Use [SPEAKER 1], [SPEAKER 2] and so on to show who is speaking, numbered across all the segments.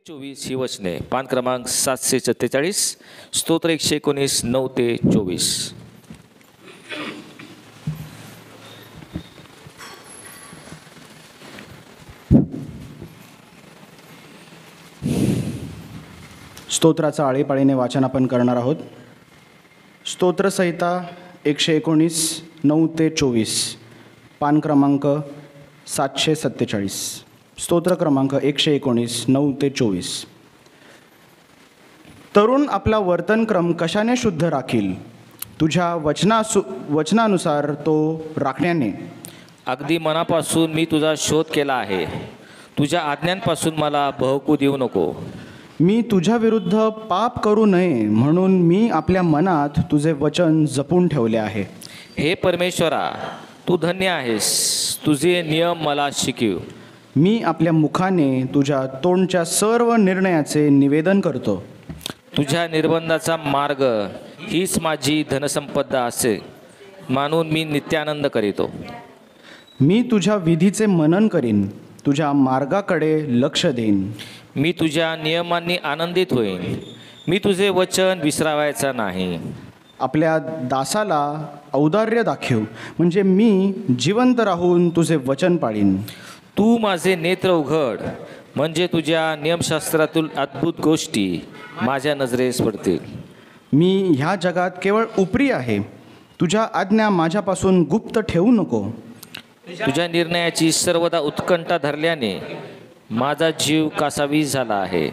[SPEAKER 1] 24 ही वचने. पान क्रमांक 744, स्तोत्र 119, 9 ते 24.
[SPEAKER 2] स्तोत्राचा आळीपाळीने वाचन आपण करणार आहोत. स्तोत्रसंहिता 119, 9 ते 24, पान क्रमांक 747. स्तोत्र क्रमांक 119, 9 ते 24. तरुण आपला वर्तनक्रम कशाने शुद्ध राखील? तुझ्या वचनानुसार तो राखण्याने.
[SPEAKER 1] अगदी मनापासून मी तुझा शोध केला आहे. तुझ्या आज्ञांपासून मला बहकू देऊ नको.
[SPEAKER 2] मी तुझ्या विरुद्ध पाप करू नये म्हणून मी आपल्या मनात तुझे वचन जपून ठेवले आहे.
[SPEAKER 1] हे परमेश्वरा, तू धन्य आहेस. तुझे नियम मला शिकव.
[SPEAKER 2] मी आपल्या मुखाने तुझ्या तोंडच्या सर्व निर्णयाचे निवेदन करतो.
[SPEAKER 1] तुझ्या निर्बंधाचा मार्ग हीच माझी धनसंपदा असे मानून मी नित्यानंद करीतो.
[SPEAKER 2] मी तुझ्या विधीचे मनन करीन, तुझ्या मार्गाकडे लक्ष देईन.
[SPEAKER 1] मी तुझ्या नियमांनी आनंदित होईन. मी तुझे वचन विसरावायचा नाही.
[SPEAKER 2] आपल्या दासाला औदार्य दाखव, म्हणजे मी जिवंत राहून तुझे वचन पाळीन.
[SPEAKER 1] तू माझे नेत्र उघड, म्हणजे तुझ्या नियमशास्त्रातील अद्भुत गोष्टी माझ्या नजरेस पडतील.
[SPEAKER 2] मी ह्या जगात केवळ उपरी आहे. तुझ्या आज्ञा माझ्यापासून गुप्त ठेवू नको.
[SPEAKER 1] तुझ्या निर्णयाची सर्वदा उत्कंठा धरल्याने माझा जीव कासावीस झाला आहे.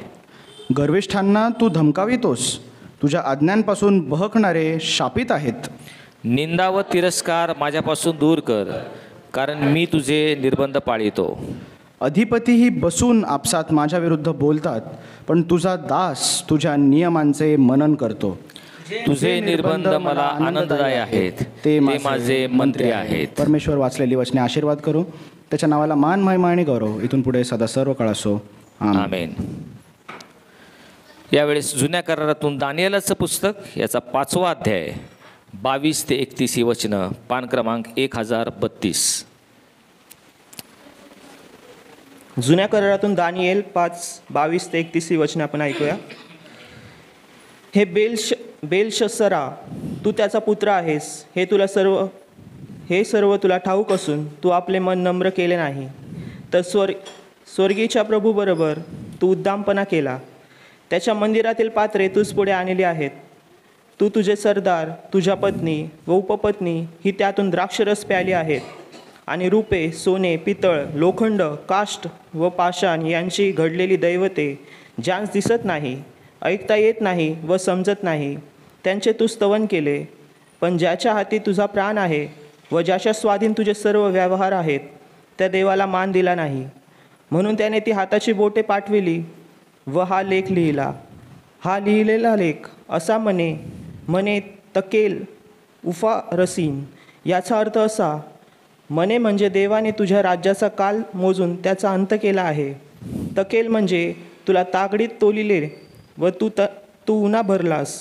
[SPEAKER 2] गर्विष्ठांना तू धमकावितोस. तुझ्या आज्ञांपासून बहकणारे शापित आहेत.
[SPEAKER 1] निंदा व तिरस्कार माझ्यापासून दूर कर, कारण मी तुझे निर्बंध पाळितो.
[SPEAKER 2] अधिपतीही बसून आपसात माझ्या विरुद्ध बोलतात, पण तुझा दास तुझ्या नियमांचे मनन करतो.
[SPEAKER 1] तुझे निर्बंध मला आनंददायी आहेत. ते माझे मंत्री आहेत.
[SPEAKER 2] परमेश्वर वाचलेली वचने आशीर्वाद करू. त्याच्या नावाला मान, महिमा आणि गौरव इथून पुढे सदा सर्व काळ असो.
[SPEAKER 1] आमेन. यावेळेस जुन्या करारातून दानिएलाचं पुस्तक याचा 5वा अध्याय 22 ते 31 ही वचनं, पान क्रमांक 1032.
[SPEAKER 3] जुन्या करारातून दानिएल 5, 22 ते 31 ही वचने आपण ऐकूया. हे बेलशस्सरा, तू त्याचा पुत्र आहेस. हे सर्व तुला ठाऊक असून तू आपले मन नम्र केले नाही, तर स्वर्गीच्या प्रभूबरोबर तू उद्दामपणा केला. त्याच्या मंदिरातील पात्रे तुझ पुढे आणली आहेत. तू तुझे सरदार, तुझ्या पत्नी व उपपत्नी ही त्यातून द्राक्षरस प्याली आहेत. आणि रूपे, सोने, पितळ, लोखंड, काष्ट व पाषाण यांची घडलेली दैवते ज्यांस दिसत नाही, ऐकता येत नाही व समजत नाही, त्यांचे तू स्तवन केले. पण ज्याच्या हाती तुझा प्राण आहे व ज्याच्या स्वाधीन तुझे सर्व व्यवहार आहेत, त्या देवाला मान दिला नाही. म्हणून त्याने ती हाताची बोटे पाठविली व हा लेख लिहिला. हा लिहिलेला लेख असा म्हणे तकेल उफा रसीन. याचा अर्थ असा, म्हणे म्हणजे देवाने तुझ्या राज्याचा काल मोजून त्याचा अंत केला आहे. तकेल म्हणजे तुला तागडीत तोलिले व तू उन्हा भरलास.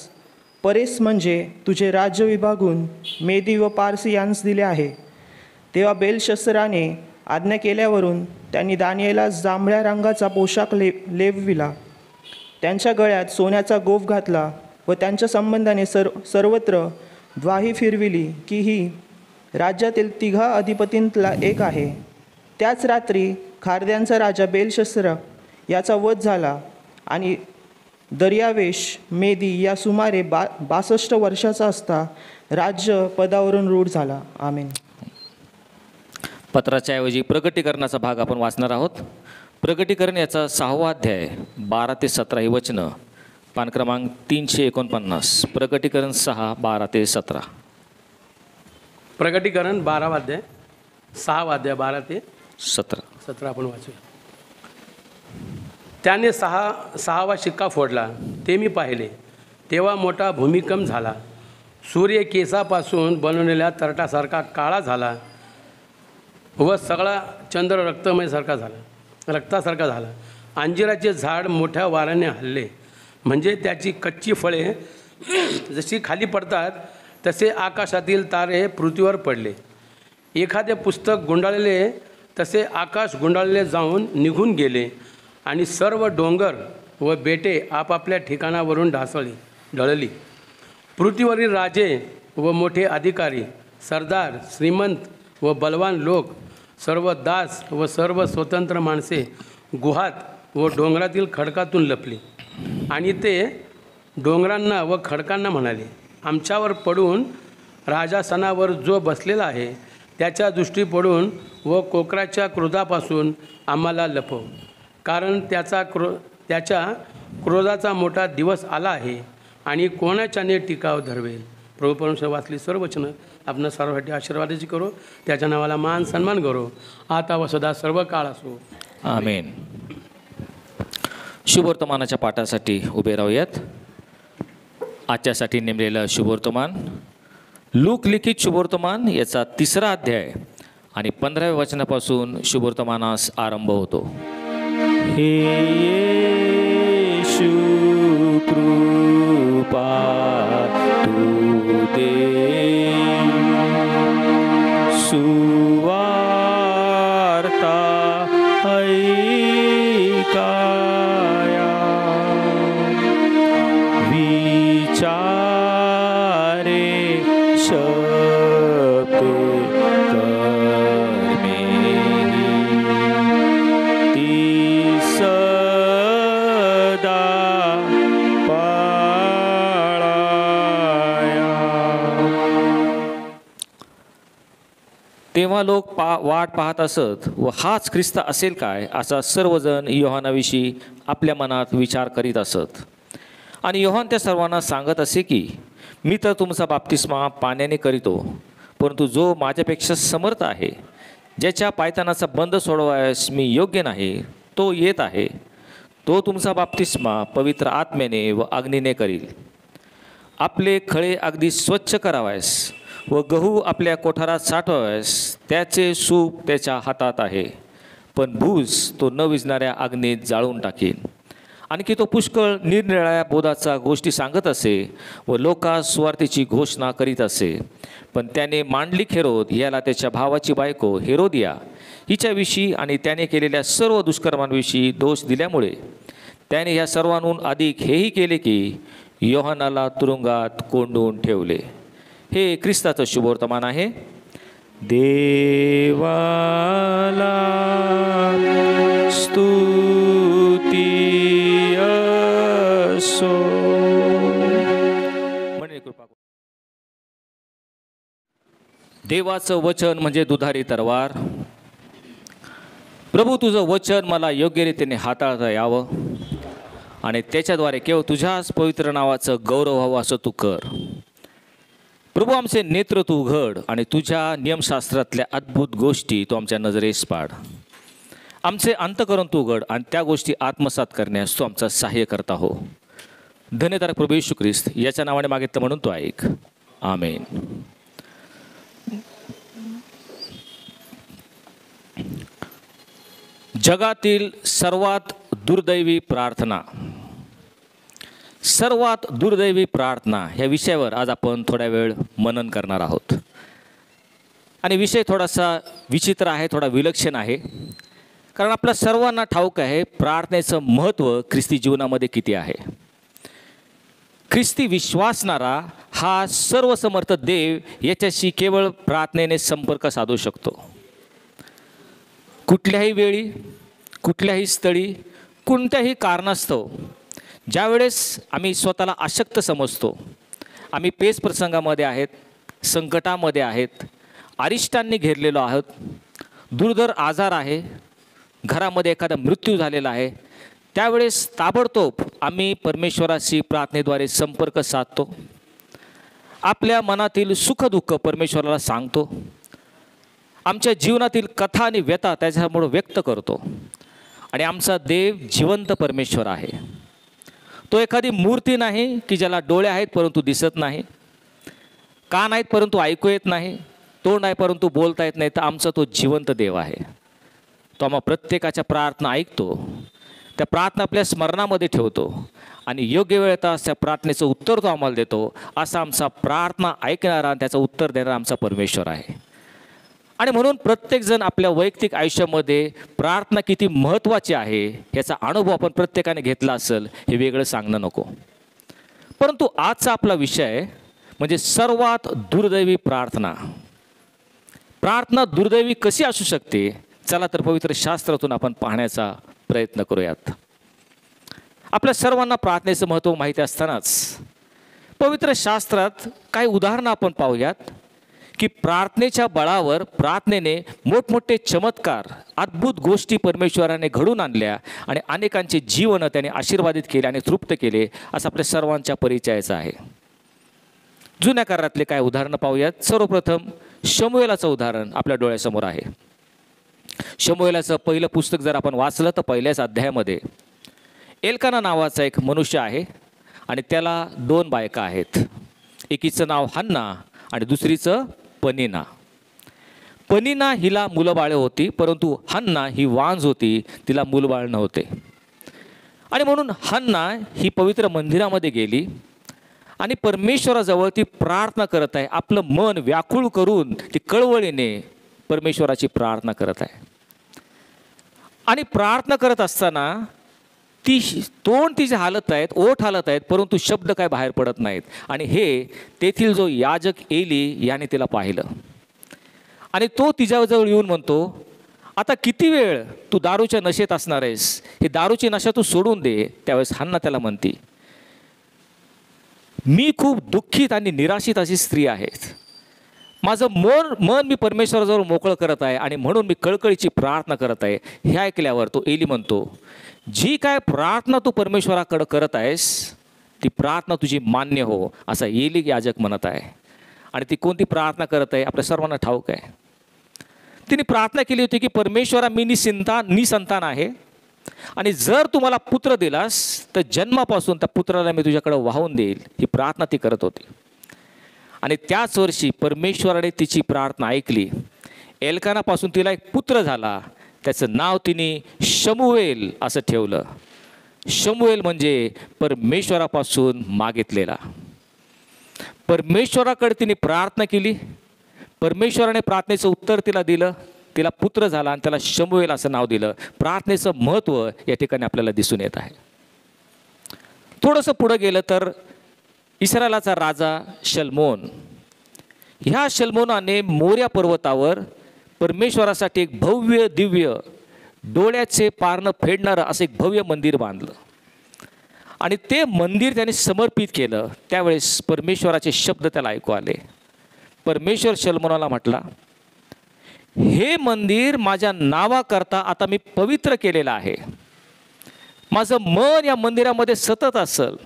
[SPEAKER 3] परेस म्हणजे तुझे राज्य विभागून मेदी व पारसी यांस दिले आहे. तेव्हा बेलशस्सराने आज्ञा केल्यावरून त्यांनी दानिएला जांभळ्या रंगाचा पोशाख लेविला. त्यांच्या गळ्यात सोन्याचा गोफ घातला व त्यांच्या संबंधाने सर्वत्र द्वाही फिरविली की ही राज्यातील 3 अधिपतींतला एक आहे. त्याच रात्री खारद्यांचा राजा बेलशस्सर याचा वध झाला आणि दर्यावेश मेदी या सुमारे 62 वर्षाचा असता राज्य पदावरून रूढ झाला. आमेन.
[SPEAKER 1] पत्राच्या ऐवजी प्रकटीकरणाचा भाग आपण वाचणार आहोत. प्रकटीकरण याचा 6वा अध्याय 12 ते 17 ही वचनं, पान क्रमांक 349. प्रकटीकरण 6, 12 ते 17.
[SPEAKER 4] प्रकटीकरण 12वा अध्याय 6वा अध्याय 12 ते 17 आपण वाचूया. त्याने सहावा शिक्का फोडला. ते मी पाहिले, तेव्हा मोठा भूमिकंप झाला. सूर्य केसापासून बनवलेल्या तरटासारखा काळा झाला व सगळा चंद्र रक्तासारखा झाला. अंजिराचे झाड मोठ्या वाऱ्याने हलले, म्हणजे त्याची कच्ची फळे जशी खाली पडतात तसे आकाशातील तारे पृथ्वीवर पडले. एखादे पुस्तक गुंडाळलेले तसे आकाश गुंडाळले जाऊन निघून गेले आणि सर्व डोंगर व बेटे आपापल्या ठिकाणावरून ढळली. पृथ्वीवरील राजे व मोठे अधिकारी, सरदार, श्रीमंत व बलवान लोक, सर्व दास व सर्व स्वतंत्र माणसे गुहात व डोंगरातील खडकातून लपली. आणि ते डोंगरांना व खडकांना म्हणाले, आमच्यावर पडून राजासनावर जो बसलेला आहे त्याच्या दृष्टी पडून व कोकराच्या क्रोधापासून आम्हाला लपव, कारण त्याच्या क्रोधाचा मोठा दिवस आला आहे आणि कोणाच्याने टिकाव धरवेल. प्रभू परमेश्वर वाचली सर्व वचनं आपण सर्वांसाठी आशीर्वादाची करो. त्याच्या नावाला मान सन्मान करो, आता व सदा सर्व काळ असो.
[SPEAKER 1] आमेन. शुभवर्तमानाच्या पाठासाठी उभे राहूयात. आजच्यासाठी नेमलेलं शुभवर्तमान लूक लिखित शुभवर्तमान याचा 3रा अध्याय आणि 15व्या वचनापासून शुभवर्तमानास आरंभ होतो. हे येशू कृपा तू दे, सुवार्ता ऐकाया, विचारे शपे कर्मे ती सदा पाळाया. तेव्हा लोक वाट पाहत असत व हाच ख्रिस्त असेल काय असा सर्वजण योहानाविषयी आपल्या मनात विचार करीत असत. आणि योहान त्या सर्वांना सांगत असे की, मी तर तुमचा बाप्तिस्मा पाण्याने करीतो, परंतु जो माझ्यापेक्षा समर्थ आहे, ज्याच्या पायतानाचा बंध सोडवायस मी योग्य नाही, तो येत आहे. तो तुमचा बाप्तिस्मा पवित्र आत्म्याने व अग्नीने करील. आपले खळे अगदी स्वच्छ करावयास व गहू आपल्या कोठारात साठवावयास त्याचे सूप त्याच्या हातात आहे, पण भूस तो न विझणाऱ्या अग्नीत जाळून टाकीन. आणखी तो पुष्कळ निरनिराळ्या बोधाचा गोष्टी सांगत असे व लोकांस सुवार्तेची घोषणा करीत असे. पण त्याने मांडलिक हेरोद याला त्याच्या भावाची बायको हेरोदिया हिच्याविषयी आणि त्याने केलेल्या सर्व दुष्कर्मांविषयी दोष दिल्यामुळे त्याने ह्या सर्वांहून अधिक हेही केले की योहानाला तुरुंगात कोंडून ठेवले. हे ख्रिस्ताचं शुभवर्तमान आहे. देवाला स्तुती असो. देवाचं वचन म्हणजे दुधारी तलवार. प्रभू, तुझं वचन मला योग्य रीतीने हाताळता यावं आणि त्याच्याद्वारे केवळ तुझ्याच पवित्र नावाचं गौरव व्हावं असं तू कर. प्रभू, आमचे नेत्र तू उघड आणि तुझ्या नियमशास्त्रातल्या अद्भुत गोष्टी तू आमच्या नजरेस पाड. आमचे अंतःकरण तू उघड आणि त्या गोष्टी आत्मसात करण्यास तू आमचा सहाय्य करता हो. धन्यतारक प्रभू येशू ख्रिस्त याच्या नावाने मागितलं म्हणून तू ऐक. आमेन. जगातील सर्वात दुर्दैवी प्रार्थना. सर्वात दुर्दैवी प्रार्थना ह्या विषयावर आज आपण थोड्या वेळ मनन करणार आहोत. आणि विषय थोडासा विचित्र आहे, थोडा विलक्षण आहे, कारण आपल्या सर्वांना ठाऊक आहे प्रार्थनेचं महत्त्व ख्रिस्ती जीवनामध्ये किती आहे. ख्रिस्ती विश्वासणारा हा सर्वसमर्थ देव याच्याशी केवळ प्रार्थनेने संपर्क साधू शकतो. कुठल्याही वेळी, कुठल्याही स्थळी, कोणत्याही कारणास्तव ज्यावेळेस आम्ही स्वतःला अशक्त समजतो, आम्ही पेच प्रसंगामध्ये आहेत, संकटामध्ये आहेत, अरिष्टांनी घेरलेलो आहोत, दुर्धर आजार आहे, घरामध्ये एखादा मृत्यू झालेला आहे, त्यावेळेस ताबडतोब आम्ही परमेश्वराशी प्रार्थनेद्वारे संपर्क साधतो. आपल्या मनातील सुखदुःख परमेश्वराला सांगतो. आमच्या जीवनातील कथा आणि व्यथा त्याच्यामुळे व्यक्त करतो. आणि आमचा देव जिवंत परमेश्वर आहे. तो एखादी मूर्ती नाही की ज्याला डोळे आहेत परंतु दिसत नाही, कान आहेत परंतु ऐकू येत नाही, तोंड आहे परंतु बोलता येत नाही. तर आमचा तो जिवंत देव आहे. तो आम्हा प्रत्येकाच्या प्रार्थना ऐकतो, त्या प्रार्थना आपल्या स्मरणामध्ये ठेवतो आणि योग्य वेळेत त्या प्रार्थनेचं उत्तर तो आम्हाला देतो. असा आमचा प्रार्थना ऐकणारा आणि त्याचं उत्तर देणारा आमचा परमेश्वर आहे. आणि म्हणून प्रत्येकजण आपल्या वैयक्तिक आयुष्यामध्ये प्रार्थना किती महत्त्वाची आहे याचा अनुभव आपण प्रत्येकाने घेतला असेल हे वेगळं सांगणं नको. परंतु आजचा आपला विषय म्हणजे सर्वात दुर्दैवी प्रार्थना. प्रार्थना दुर्दैवी कशी असू शकते, चला तर पवित्र शास्त्रातून आपण पाहण्याचा प्रयत्न करूयात. आपल्या सर्वांना प्रार्थनेचं महत्त्व माहिती असतानाच पवित्र शास्त्रात काही उदाहरणं आपण पाहूयात की प्रार्थनेच्या बळावर प्रार्थनेने मोठमोठे चमत्कार, अद्भुत गोष्टी परमेश्वराने घडून आणल्या आणि अनेकांचे जीवन त्याने आशीर्वादित केले आणि तृप्त केले असं आपल्या सर्वांच्या परिचयाचं आहे. जुन्या करारातले काय उदाहरणं पाहूयात. सर्वप्रथम शमूएलाचं उदाहरण आपल्या डोळ्यासमोर आहे. शमूएलाचं पहिलं पुस्तक जर आपण वाचलं तर पहिल्याच अध्यायामध्ये एल्काना नावाचा एक मनुष्य आहे आणि त्याला 2 बायका आहेत. एकीचं नाव हन्ना आणि दुसरीचं पनिना. पनिना हिला मुलंबाळे होती, परंतु हन्ना ही वांज होती, तिला मुलबाळ नव्हते. आणि म्हणून हन्ना ही पवित्र मंदिरामध्ये गेली आणि परमेश्वराजवळ ती प्रार्थना करत आहे. आपलं मन व्याकुळ करून ती कळवळीने परमेश्वराची प्रार्थना करत आहे. आणि प्रार्थना करत असताना ती तोंड तिचे हालत आहेत, ओठ हालत आहेत, परंतु शब्द काय बाहेर पडत नाहीत. आणि हे तेथील जो याजक एली याने तिला पाहिलं आणि तो तिच्याजवळ येऊन म्हणतो, आता किती वेळ तू दारूच्या नशेत असणार आहेस, ही दारूची नशा तू सोडून दे. त्यावेळेस हन्ना त्याला म्हणती, मी खूप दुःखित आणि निराशित अशी स्त्री आहे. माझं मन मी परमेश्वराजवळ मोकळं करत आहे आणि म्हणून मी कळकळीची प्रार्थना करत आहे. हे ऐकल्यावर तो एली म्हणतो, जी काय प्रार्थना तू परमेश्वराकडं करत आहेस ती प्रार्थना तुझी मान्य हो, असा एली याजक म्हणत आहे. आणि ती कोणती प्रार्थना करत आहे आपल्या सर्वांना ठाऊक आहे. तिने प्रार्थना केली होती की परमेश्वरा, मी निसंतान आहे आणि जर तू मला पुत्र दिलास तर जन्मापासून त्या पुत्राला मी तुझ्याकडे वाहून देईल. ही प्रार्थना ती करत होती. आणि त्याच वर्षी परमेश्वराने तिची प्रार्थना ऐकली. एल्कानापासून तिला एक पुत्र झाला. त्याचं नाव तिने शमूएल असं ठेवलं. शमूएल म्हणजे परमेश्वरापासून मागितलेला. परमेश्वराकडे तिने प्रार्थना केली, परमेश्वराने प्रार्थनेचं उत्तर तिला दिलं, तिला पुत्र झाला आणि त्याला शमूएल असं नाव दिलं. प्रार्थनेचं महत्त्व या ठिकाणी आपल्याला दिसून येत आहे. थोडंसं पुढं गेलं तर इस्रायलाचा राजा शल्मोन, ह्या शल्मोनाने मोर्या पर्वतावर परमेश्वरासाठी एक भव्य दिव्य डोळ्याचे पारणं फेडणारं असं एक भव्य मंदिर बांधलं आणि ते मंदिर त्याने समर्पित केलं. त्यावेळेस परमेश्वराचे शब्द त्याला ऐकू आले. परमेश्वर शल्मोनाला म्हटला, हे मंदिर माझ्या नावाकरता आता मी पवित्र केलेलं आहे. माझं मन या मंदिरामध्ये सतत असेल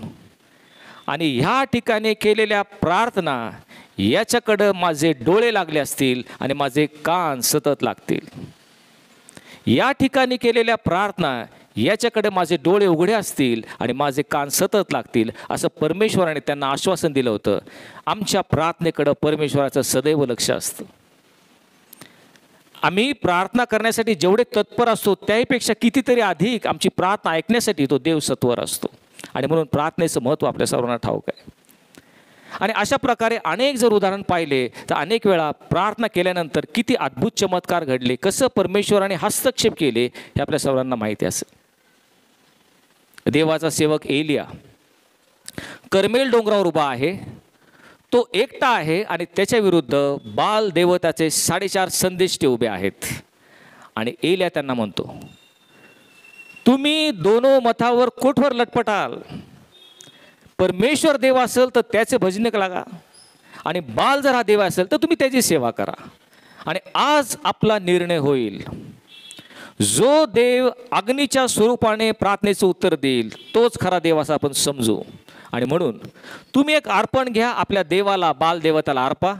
[SPEAKER 1] आणि ह्या ठिकाणी केलेल्या प्रार्थना याच्याकडं माझे डोळे लागले असतील आणि माझे कान सतत लागतील. या ठिकाणी केलेल्या प्रार्थना याच्याकडे माझे डोळे उघडे असतील आणि माझे कान सतत लागतील, असं परमेश्वराने त्यांना आश्वासन दिलं होतं. आमच्या प्रार्थनेकडं परमेश्वराचं सदैव लक्ष असतं. आम्ही प्रार्थना करण्यासाठी जेवढे तत्पर असतो त्याहीपेक्षा कितीतरी अधिक आमची प्रार्थना ऐकण्यासाठी तो देव सत्वर असतो. आणि म्हणून प्रार्थनेचं महत्त्व आपल्या सर्वांना ठाऊक आहे. आणि अशा प्रकारे अनेक जर उदाहरण पाहिले तर अनेक वेळा प्रार्थना केल्यानंतर किती अद्भुत चमत्कार घडले, कसं परमेश्वराने हस्तक्षेप केले हे आपल्या सर्वांना माहिती असेल. देवाचा सेवक एलिया कर्मेल डोंगरावर उभा आहे. तो एकटा आहे आणि त्याच्या विरुद्ध बाल देवताचे 4.5 संदेष्टे उभे आहेत. आणि एलिया त्यांना म्हणतो, तुम्ही दोनो मथावर कोठवर लटपटाल. परमेश्वर देव असेल तर त्याचे भजन लागा आणि बाल जर हा देव असेल तर तुम्ही त्याची सेवा करा. आणि आज आपला निर्णय होईल. जो देव अग्नीच्या स्वरूपाने प्रार्थनेचं उत्तर देईल तोच खरा देव असं आपण समजू. आणि म्हणून तुम्ही एक अर्पण घ्या, आपल्या देवाला, बाल देवताला अर्पा.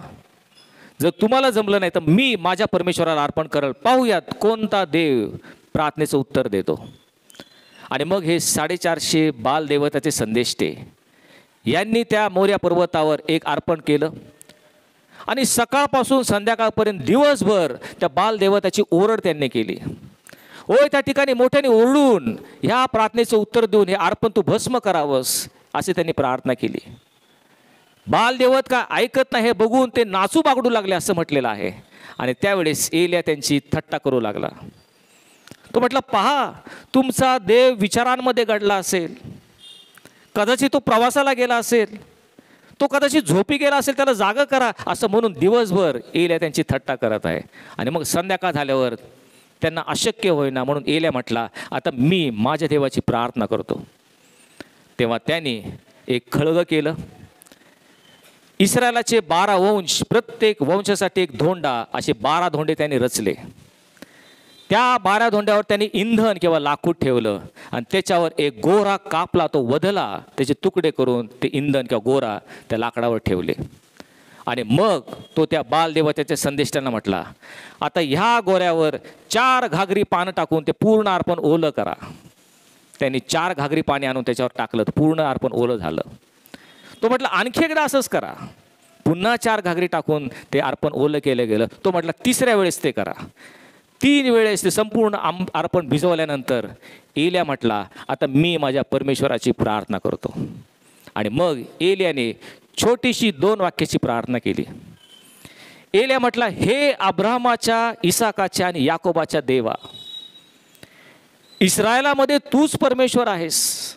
[SPEAKER 1] जर तुम्हाला जमलं नाही तर मी माझ्या परमेश्वराला अर्पण करेल. पाहूयात कोणता देव प्रार्थनेचं उत्तर देतो. आणि मग हे 450 बाल देवताचे संदेष्टे यांनी त्या मोर्या पर्वतावर एक अर्पण केलं आणि सकाळपासून संध्याकाळपर्यंत दिवसभर त्या बाल देवताची ओरड त्यांनी केली. होय, त्या ठिकाणी मोठ्याने ओरडून ह्या प्रार्थनेचं उत्तर देऊन हे अर्पण तू भस्म करावंस असे त्यांनी प्रार्थना केली. बालदेवत का ऐकत नाही हे बघून ते नाचू बागडू लागले असं म्हटलेलं आहे. आणि त्यावेळेस एलिया त्यांची थट्टा करू लागला. तो म्हटला, पहा, तुमचा देव विचारांमध्ये घडला असेल, कदाचित तो प्रवासाला गेला असेल, तो कदाचित झोपी गेला असेल, त्याला जागं करा, असं म्हणून दिवसभर एलिया त्यांची थट्टा करत आहे. आणि मग संध्याकाळ झाल्यावर त्यांना अशक्य होईना म्हणून एलिया म्हटला, आता मी माझ्या देवाची प्रार्थना करतो. तेव्हा त्यांनी एक खळगं केलं. इस्रायलाचे 12 वंश, प्रत्येक वंशासाठी एक धोंडा, असे 12 धोंडे त्यांनी रचले. त्या 12 धोंड्यावर त्यांनी इंधन किंवा लाकूड ठेवलं आणि त्याच्यावर एक गोरा कापला, तो वधला, त्याचे तुकडे करून ते इंधन किंवा गोरा त्या लाकडावर ठेवले. आणि मग तो त्या बालदेवतेच्या संदेष्टांना म्हटला, आता ह्या गोऱ्यावर 4 घागरी पानं टाकून ते पूर्ण अर्पण ओलं करा. त्यांनी 4 घागरी पाणी आणून त्याच्यावर टाकलं, पूर्ण अर्पण ओलं झालं. तो म्हटला, आणखी एकदा असंच करा. पुन्हा 4 घागरी टाकून ते अर्पण ओलं केलं गेलं. तो म्हटला, 3ऱ्या वेळेस ते करा. 3 वेळेस ते संपूर्ण अर्पण भिजवल्यानंतर एलिया म्हटला, आता मी माझ्या परमेश्वराची प्रार्थना करतो. आणि मग एलियाने छोटीशी 2 वाक्याची प्रार्थना केली. एलिया म्हटला, हे अब्राहमाच्या, इसाकाच्या आणि याकोबाच्या देवा, इस्रायलामध्ये तूच परमेश्वर आहेस.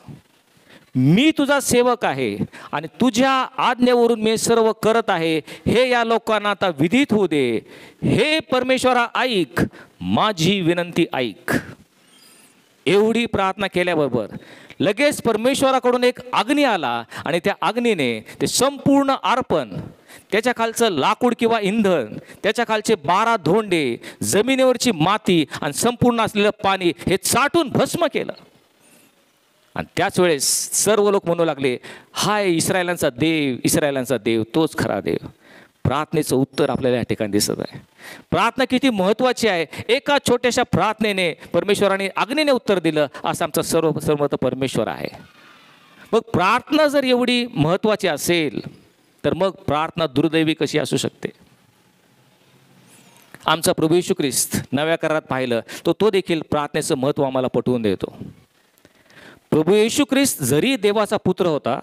[SPEAKER 1] मी तुझा सेवक आहे आणि तुझ्या आज्ञेवरून मी सर्व करत आहे. हे या लोकांना आता विदित होऊ दे. हे परमेश्वरा, ऐक, माझी विनंती ऐक. एवढी प्रार्थना केल्याबरोबर लगेच परमेश्वराकडून एक अग्नी आला आणि त्या अग्नीने ते संपूर्ण अर्पण, त्याच्या खालचं लाकूड किंवा इंधन, त्याच्या खालचे 12 धोंडे, जमिनीवरची माती आणि संपूर्ण असलेलं पाणी हे चाटून भस्म केलं. आणि त्याच वेळेस सर्व लोक म्हणू लागले, हाय इस्रायलांचा देव, इस्रायलांचा देव, तोच खरा देव. प्रार्थनेचं उत्तर आपल्याला या ठिकाणी दिसत आहे. प्रार्थना किती महत्त्वाची आहे. एका छोट्याशा प्रार्थनेने परमेश्वराने अग्नीने उत्तर दिलं, असं आमचा सर्वमत परमेश्वर आहे. मग प्रार्थना जर एवढी महत्त्वाची असेल तर मग प्रार्थना दुर्दैवी कशी असू शकते. आमचा प्रभू येशू ख्रिस्त नव्या करारात पाहिलं तो देखील प्रार्थनेचं महत्त्व आम्हाला पटवून देतो. प्रभू येशू ख्रिस्त जरी देवाचा पुत्र होता,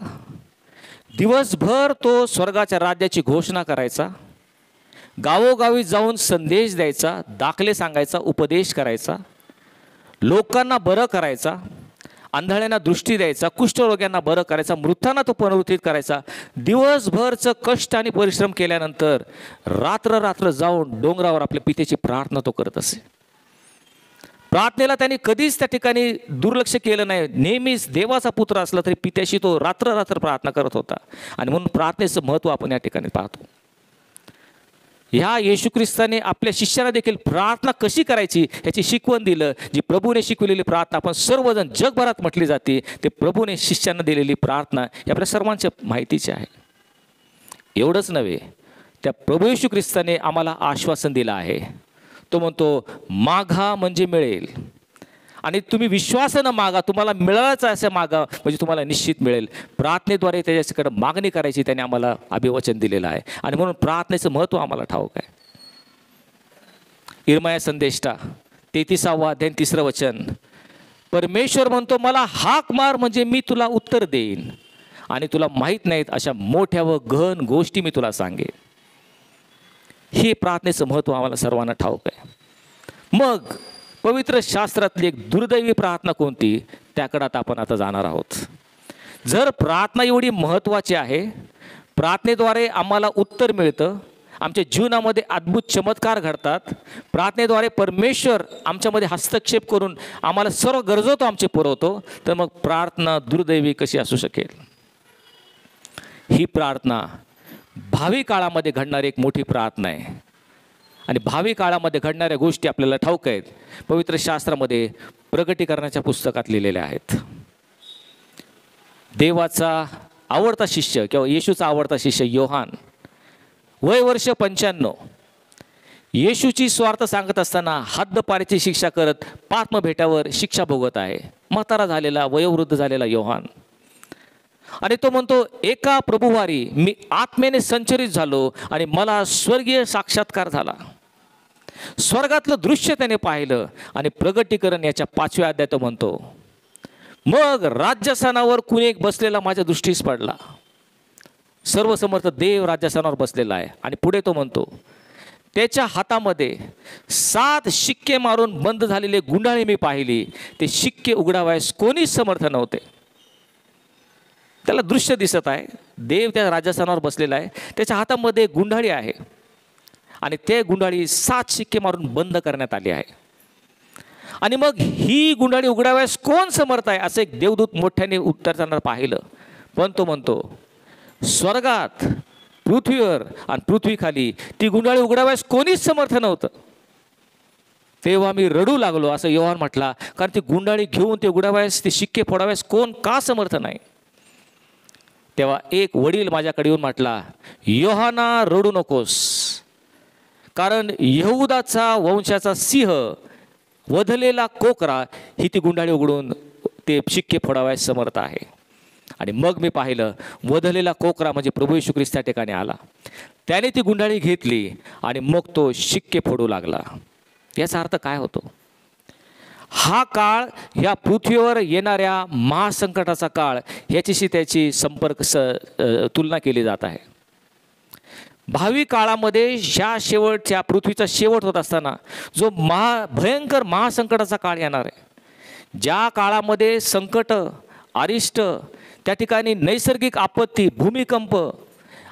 [SPEAKER 1] दिवसभर तो स्वर्गाच्या राज्याची घोषणा करायचा, गावोगावी जाऊन संदेश द्यायचा, दाखले सांगायचा, उपदेश करायचा, लोकांना बरं करायचा, आंधळ्यांना दृष्टी द्यायचा, कुष्ठरोग्यांना बरं करायचा, मृतांना तो पुनरुत्थित करायचा. दिवसभरचं कष्ट आणि परिश्रम केल्यानंतर रात्र जाऊन डोंगरावर आपल्या पित्याची प्रार्थना तो करत असे. प्रार्थनेला त्यांनी कधीच त्या ठिकाणी दुर्लक्ष केलं नाही. नेहमीच देवाचा पुत्र असला तरी पित्याशी तो रात्र प्रार्थना करत होता. आणि म्हणून प्रार्थनेचं महत्त्व आपण या ठिकाणी पाहतो. ह्या येशू ख्रिस्ताने आपल्या शिष्यांना देखील प्रार्थना कशी करायची ह्याची शिकवण दिलं. जी प्रभूने शिकवलेली प्रार्थना आपण सर्वजण जगभरात म्हटली जाते, ते प्रभूने शिष्यांना दिलेली प्रार्थना ही आपल्या सर्वांच्या माहितीची आहे. एवढंच नव्हे, त्या प्रभू येशू ख्रिस्ताने आम्हाला आश्वासन दिलं आहे. तो म्हणतो, मागा म्हणजे मिळेल, आणि तुम्ही विश्वासानं मागा, तुम्हाला मिळायचं असं मागा, म्हणजे तुम्हाला निश्चित मिळेल. प्रार्थनेद्वारे त्याच्याकडे मागणी करायची त्याने आम्हाला अभिवचन दिलेलं आहे. आणि म्हणून प्रार्थनेचं महत्त्व आम्हाला ठाऊक आहे. इर्मया संदेष्टा 33वा अध्याय 3रं वचन, परमेश्वर म्हणतो, मला हाक मार म्हणजे मी तुला उत्तर देईन आणि तुला माहीत नाहीत अशा मोठ्या व गहन गोष्टी मी तुला सांगेन. हे प्रार्थनेचं महत्त्व आम्हाला सर्वांना ठाऊक आहे. मग पवित्र शास्त्रातली एक दुर्दैवी प्रार्थना कोणती, त्याकडे आपण आता जाणार आहोत. जर प्रार्थना एवढी महत्त्वाची आहे, प्रार्थनेद्वारे आम्हाला उत्तर मिळतं, आमच्या जीवनामध्ये अद्भुत चमत्कार घडतात, प्रार्थनेद्वारे परमेश्वर आमच्यामध्ये हस्तक्षेप करून आम्हाला सर्व गरजा तो आमचे पुरवतो, तर मग प्रार्थना दुर्दैवी कशी असू शकेल. ही प्रार्थना भावी काळामध्ये घडणारी एक मोठी प्रार्थना आहे. आणि भावी काळामध्ये घडणाऱ्या गोष्टी आपल्याला ठाऊक आहेत, पवित्र शास्त्रामध्ये प्रकटीकरणाच्या पुस्तकात लिहिलेल्या आहेत. देवाचा आवडता शिष्य किंवा येशूचा आवडता शिष्य योहान, वय वर्ष 95, येशूची स्वार्थ सांगत असताना हद्दपारीची शिक्षा करत पात्म भेटावर शिक्षा भोगत आहे. म्हातारा झालेला, वयोवृद्ध झालेला योहान. आणि तो म्हणतो, एका प्रभुवारी मी आत्मेने संचरित झालो आणि मला स्वर्गीय साक्षात्कार झाला. स्वर्गातलं दृश्य त्याने पाहिलं. आणि प्रगटीकरण याच्या 5व्या अध्यायात तो म्हणतो, मग राज्यासनावर कुणी एक बसलेला माझ्या दृष्टीस पडला. सर्वसमर्थ देव राज्यासनावर बसलेला आहे. आणि पुढे तो म्हणतो, त्याच्या हातामध्ये 7 शिक्के मारून बंद झालेले गुंडाळी मी पाहिली. ते शिक्के उघडावयास कोणीच समर्थ नव्हते. त्याला दृश्य दिसत आहे, देव त्या राजस्थानावर बसलेला आहे, त्याच्या हातामध्ये गुंडाळी आहे आणि ते गुंडाळी 7 शिक्के मारून बंद करण्यात आली आहे. आणि मग ही गुंडाळी उघडावयास कोण समर्थ आहे असं एक देवदूत मोठ्याने उत्तरताना पाहिलं. पण तो म्हणतो, स्वर्गात, पृथ्वीवर आणि पृथ्वीखाली ती गुंडाळी उघडावयास कोणीच समर्थ नव्हतं. तेव्हा मी रडू लागलो असं योहान म्हटला, कारण ती गुंडाळी घेऊन ते उघडावयास, ते शिक्के फोडावयास कोण का समर्थ नाही. तेव्हा एक वडील माझ्याकडे येऊन म्हटला, योहाना रडू नकोस, कारण यहूदाचा वंशाचा सिंह, वधलेला कोकरा ही ती गुंडाळी उघडून ते शिक्के फोडावयास समर्थ आहे. आणि मग मी पाहिलं, वधलेला कोकरा म्हणजे प्रभू येशू ख्रिस्त त्या ठिकाणी आला. त्याने ती गुंडाळी घेतली आणि मग तो शिक्के फोडू लागला. याचा अर्थ काय होतो? हा काळ ह्या पृथ्वीवर येणाऱ्या महासंकटाचा काळ ह्याच्याशी त्याची तुलना केली जात आहे. भावी काळामध्ये ह्या शेवटच्या पृथ्वीचा शेवट होत असताना जो भयंकर महासंकटाचा काळ येणार आहे, ज्या काळामध्ये संकट, अरिष्ट, त्या ठिकाणी नैसर्गिक आपत्ती, भूमिकंप,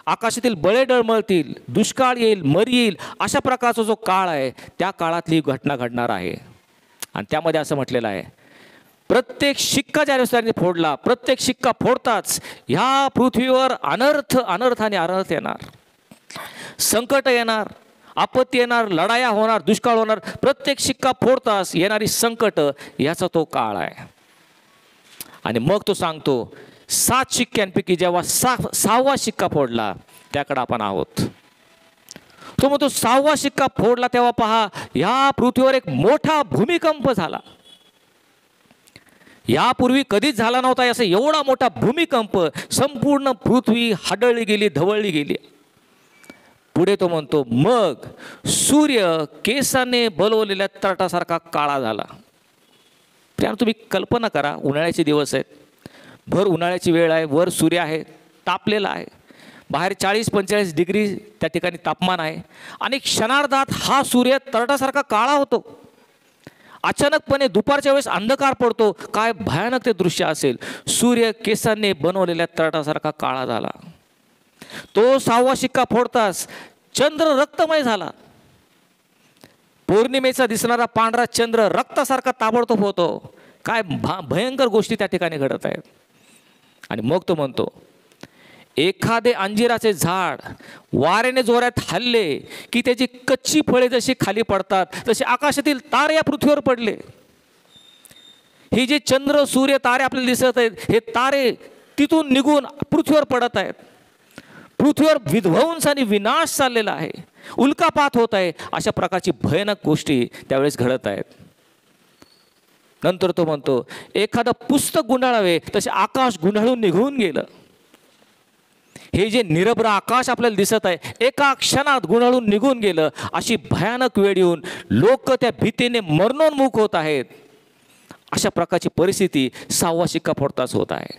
[SPEAKER 1] आकाशातील बळे डळमळतील, दुष्काळ येईल, मर येईल, अशा प्रकारचा जो काळ आहे त्या काळातली घटना घडणार आहे. आणि त्यामध्ये असं म्हटलेलं आहे, प्रत्येक शिक्का ज्या रस्त्याने फोडला, प्रत्येक शिक्का फोडताच ह्या पृथ्वीवर अनर्थ आणि अनर्थ येणार, संकट येणार, आपत्ती येणार, लढाया होणार, दुष्काळ होणार. प्रत्येक शिक्का फोडताच येणारी संकट याचा तो काळ आहे. आणि मग तो सांगतो, 7 शिक्क्यांपैकी जेव्हा 6वा शिक्का फोडला त्याकडे आपण आहोत. तो मग तो 6वा शिक्का फोडला तेव्हा पहा, ह्या पृथ्वीवर एक मोठा भूमिकंप झाला. यापूर्वी कधीच झाला नव्हता असं एवढा मोठा भूमिकंप. संपूर्ण पृथ्वी हादळली गेली, धवळली गेली. पुढे तो म्हणतो, मग सूर्य केसाने बलवलेल्या तरटासारखा काळा झाला. त्यामुळे तुम्ही कल्पना करा, उन्हाळ्याचे दिवस आहेत, भर उन्हाळ्याची वेळ आहे, वर सूर्य आहे, तापलेला आहे, बाहेर 40-45 डिग्री त्या ठिकाणी तापमान आहे आणि क्षणार्धात हा सूर्य तरटासारखा काळा होतो. अचानकपणे दुपारच्या वेळेस अंधकार पडतो. काय भयानक ते दृश्य असेल. सूर्य केसाने बनवलेल्या तरटासारखा काळा झाला. तो 6वा शिक्का फोडताच चंद्र रक्तमय झाला. पौर्णिमेचा दिसणारा पांढरा चंद्र रक्तासारखा ताबडतोब होतो. काय भयंकर गोष्टी त्या ठिकाणी घडत आहेत. आणि मग तो म्हणतो, एखादे अंजिराचे झाड वाऱ्याने जोरात हल्ले की त्याची कच्ची फळे जशी खाली पडतात, तसे आकाशातील तारे या पृथ्वीवर पडले. हे जे चंद्र, सूर्य, तारे आपल्याला दिसत आहेत, हे तारे तिथून निघून पृथ्वीवर पडत आहेत. पृथ्वीवर विध्वंस आणि विनाश चाललेला आहे, उल्कापात होत आहे. अशा प्रकारची भयानक गोष्टी त्यावेळेस घडत आहेत. नंतर तो म्हणतो, एखादं पुस्तक गुंडाळावे तसे आकाश गुंडाळून निघून गेलं. हे जे निरभ्र आकाश आपल्याला दिसत आहे, एका क्षणात गुंडाळून निघून गेलं. अशी भयानक वेळ येऊन लोक त्या भीतीने मरणोन्मुख होत आहेत. अशा प्रकारची परिस्थिती 6वा शिक्का फोडताच होत आहे.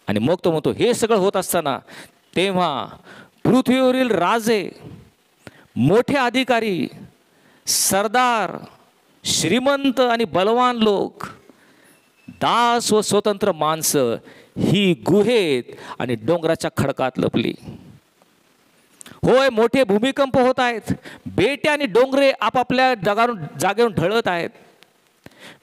[SPEAKER 1] आणि मग तो म्हणतो, हे सगळं होत असताना तेव्हा पृथ्वीवरील राजे, मोठे अधिकारी, सरदार, श्रीमंत आणि बलवान लोक, दास व स्वतंत्र माणसं ही गुहेत आणि डोंगराच्या खडकात लपली. होय, मोठे भूमिकंप होत आहेत. बेटे आणि डोंगरे आपापल्या जागेवरून ढळत आहेत.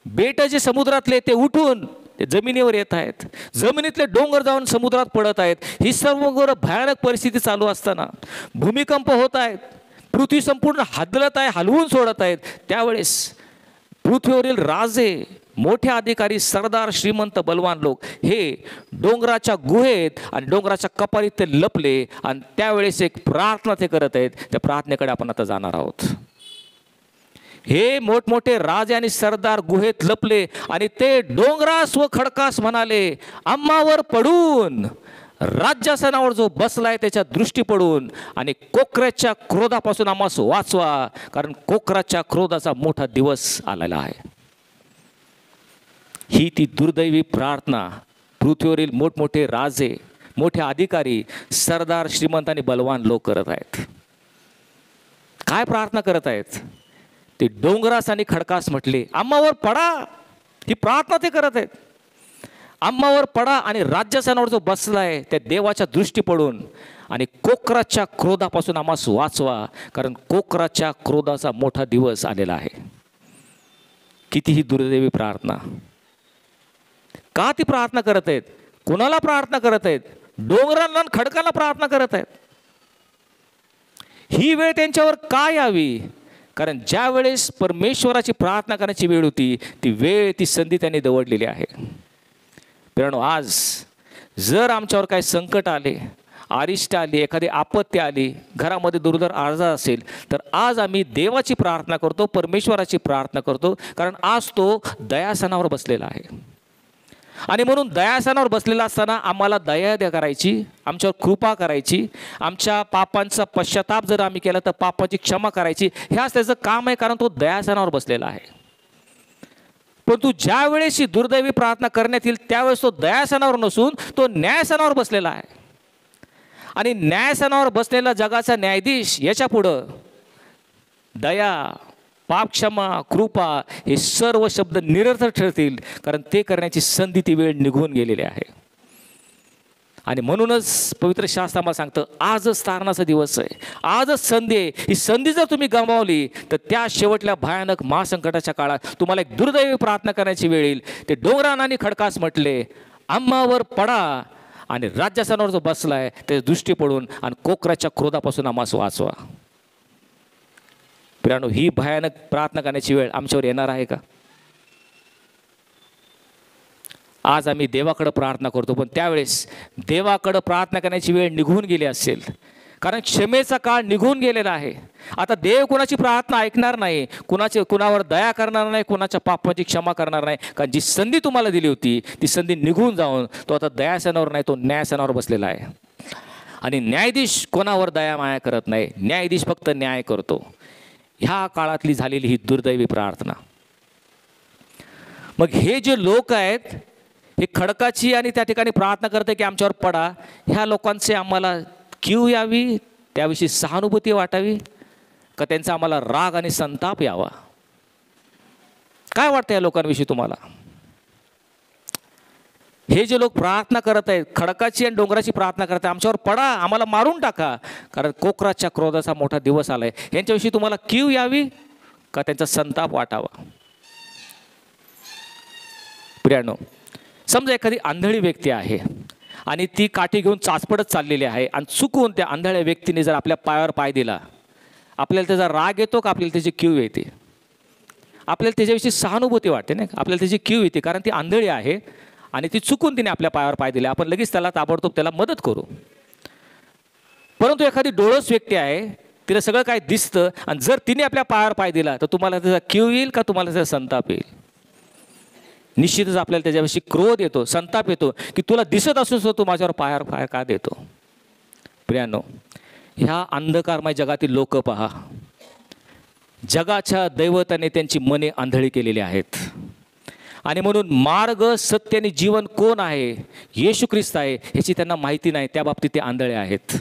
[SPEAKER 1] बेट जे समुद्रातले ते उठून ते जमिनीवर येत आहेत. जमिनीतले डोंगर जाऊन समुद्रात पडत आहेत. ही सर्व भयानक परिस्थिती चालू असताना भूमिकंप होत आहेत. पृथ्वी संपूर्ण हादरत आहे, हलवून सोडत आहेत. त्यावेळेस पृथ्वीवरील राजे, मोठे अधिकारी, सरदार, श्रीमंत, बलवान लोक हे डोंगराच्या गुहेत आणि डोंगराच्या कपारीत ते लपले. आणि त्यावेळेस एक प्रार्थना ते करत आहेत. त्या प्रार्थनेकडे आपण आता जाणार आहोत. हे मोठमोठे राजे आणि सरदार गुहेत लपले आणि ते डोंगरास व खडकास म्हणाले, आम्हावर पडून, राज्यासनावर जो बसलाय त्याच्या दृष्टी पडून आणि कोकराच्या क्रोधापासून आम्हास वाचवा, कारण कोकराच्या क्रोधाचा मोठा दिवस आलेला आहे. ही ती दुर्दैवी प्रार्थना पृथ्वीवरील मोठमोठे राजे, मोठे अधिकारी, सरदार, श्रीमंत आणि बलवान लोक करत आहेत. काय प्रार्थना करत आहेत? ते डोंगरास आणि खडकास म्हटले, आम्हावर पडा. ही प्रार्थना ते करत आहेत. आम्हावर पडा आणि राज्यासनावर जो बसलाय त्या देवाच्या दृष्टी पडून आणि कोकराच्या क्रोधापासून आम्हास वाचवा, कारण कोकराच्या क्रोधाचा मोठा दिवस आलेला आहे. कितीही दुर्दैवी प्रार्थना. का ती प्रार्थना करत आहेत? कुणाला प्रार्थना करत आहेत? डोंगरांना आणि खडकाला प्रार्थना करत आहेत. ही वेळ त्यांच्यावर का यावी? कारण ज्या वेळेस परमेश्वराची प्रार्थना करण्याची वेळ होती, ती वेळ, ती संधी त्यांनी दवडलेली आहे. मित्रांनो, आज जर आमच्यावर काही संकट आले, अरिष्ट आली, एखादी आपत्ती आली, घरामध्ये दुर्धर आजार असेल, तर आज आम्ही देवाची प्रार्थना करतो, परमेश्वराची प्रार्थना करतो, कारण आज तो दयासनावर बसलेला आहे. आणि म्हणून दयासनावर बसलेला असताना आम्हाला दया करायची, आमच्यावर कृपा करायची, आमच्या पापांचा पश्चाताप जर आम्ही केला तर पापाची क्षमा करायची. ह्याच त्याचं काम आहे, कारण तो दयासनावर बसलेला आहे. परंतु ज्या वेळेस ही दुर्दैवी प्रार्थना करण्यात येईल त्यावेळेस तो दयासनावर नसून तो न्यायसनावर बसलेला आहे. आणि न्यायसनावर बसलेला जगाचा न्यायाधीश याच्या पुढं दया, पापक्षमा, कृपा हे सर्व शब्द निरर्थक ठरतील, कारण ते करण्याची संधी, ती वेळ निघून गेलेली आहे. आणि म्हणूनच पवित्र शास्त्र आम्हाला सांगतं, आजच तारणाचा दिवस आहे, आजच संधी आहे. ही संधी जर तुम्ही गमावली तर त्या शेवटल्या भयानक महासंकटाच्या काळात तुम्हाला एक दुर्दैवी प्रार्थना करण्याची वेळ येईल. ते डोंगरांना आणि खडकास म्हटले, आम्हावर पडा आणि राज्यासनावर जो बसलाय त्याच्या दृष्टी पडून आणि कोकराच्या क्रोधापासून आम्हास वाचवा. मित्रांनो, ही भयानक प्रार्थना करण्याची वेळ आमच्यावर येणार आहे का? आज आम्ही देवाकडं प्रार्थना करतो, पण त्यावेळेस देवाकडं प्रार्थना करण्याची वेळ निघून गेली असेल, कारण क्षमेचा काळ निघून गेलेला आहे. आता देव कुणाची प्रार्थना ऐकणार नाही, कुणावर दया करणार नाही, कुणाच्या पापाची क्षमा करणार नाही, कारण जी संधी तुम्हाला दिली होती ती संधी निघून जाऊन तो आता दयासनावर नाही, तो न्यायसनावर बसलेला आहे. आणि न्यायाधीश कोणावर दया माया करत नाही, न्यायाधीश फक्त न्याय करतो. ह्या काळातली झालेली ही दुर्दैवी प्रार्थना. मग हे जे लोक आहेत, हे खडकाची आणि त्या ठिकाणी प्रार्थना करते की आमच्यावर पडा, ह्या लोकांचे आम्हाला कीव यावी, त्याविषयी सहानुभूती वाटावी, का त्यांचा आम्हाला राग आणि संताप यावा? काय वाटतं या लोकांविषयी तुम्हाला? हे जे लोक प्रार्थना करत आहेत, खडकाची आणि डोंगराची प्रार्थना करत आहेत, आमच्यावर पडा, आम्हाला मारून टाका, कारण कोकराच्या क्रोधाचा मोठा दिवस आलाय, यांच्याविषयी तुम्हाला कीव यावी का त्यांचा संताप वाटावा? प्रियानो, समजा एखादी आंधळी व्यक्ती आहे आणि ती काठी घेऊन चाचपडत चाललेली आहे आणि चुकून त्या आंधळ्या व्यक्तीने जर आपल्या पायावर पाय दिला, आपल्याला त्याचा राग येतो का आपल्याला त्याची कीव येते? आपल्याला त्याच्याविषयी सहानुभूती वाटते नाही, आपल्याला त्याची कीव येते, कारण ती आंधळी आहे आणि ती चुकून तिने आपल्या पायावर पाय दिले, आपण लगेच त्याला ताबडतोब त्याला मदत करू. परंतु एखादी डोळस व्यक्ती आहे, तिला सगळं काय दिसतं आणि जर तिने आपल्या पायावर पाय दिला तर तुम्हाला त्याचा कीव येईल का तुम्हाला त्याचा संताप येईल? निश्चितच आपल्याला त्याच्याविषयी क्रोध येतो, संताप येतो, की तुला दिसत असून तू माझ्यावर पायावर पाय का देतो? प्रियानो, ह्या अंधकारमय जगातील लोक पहा, जगाच्या दैवताने त्यांची मने आंधळी केलेली आहेत. आणि म्हणून मार्ग, सत्य आणि जीवन कोण आहे? येशू ख्रिस्त आहे, ह्याची त्यांना माहिती नाही, त्या बाबतीत ते आंधळे आहेत.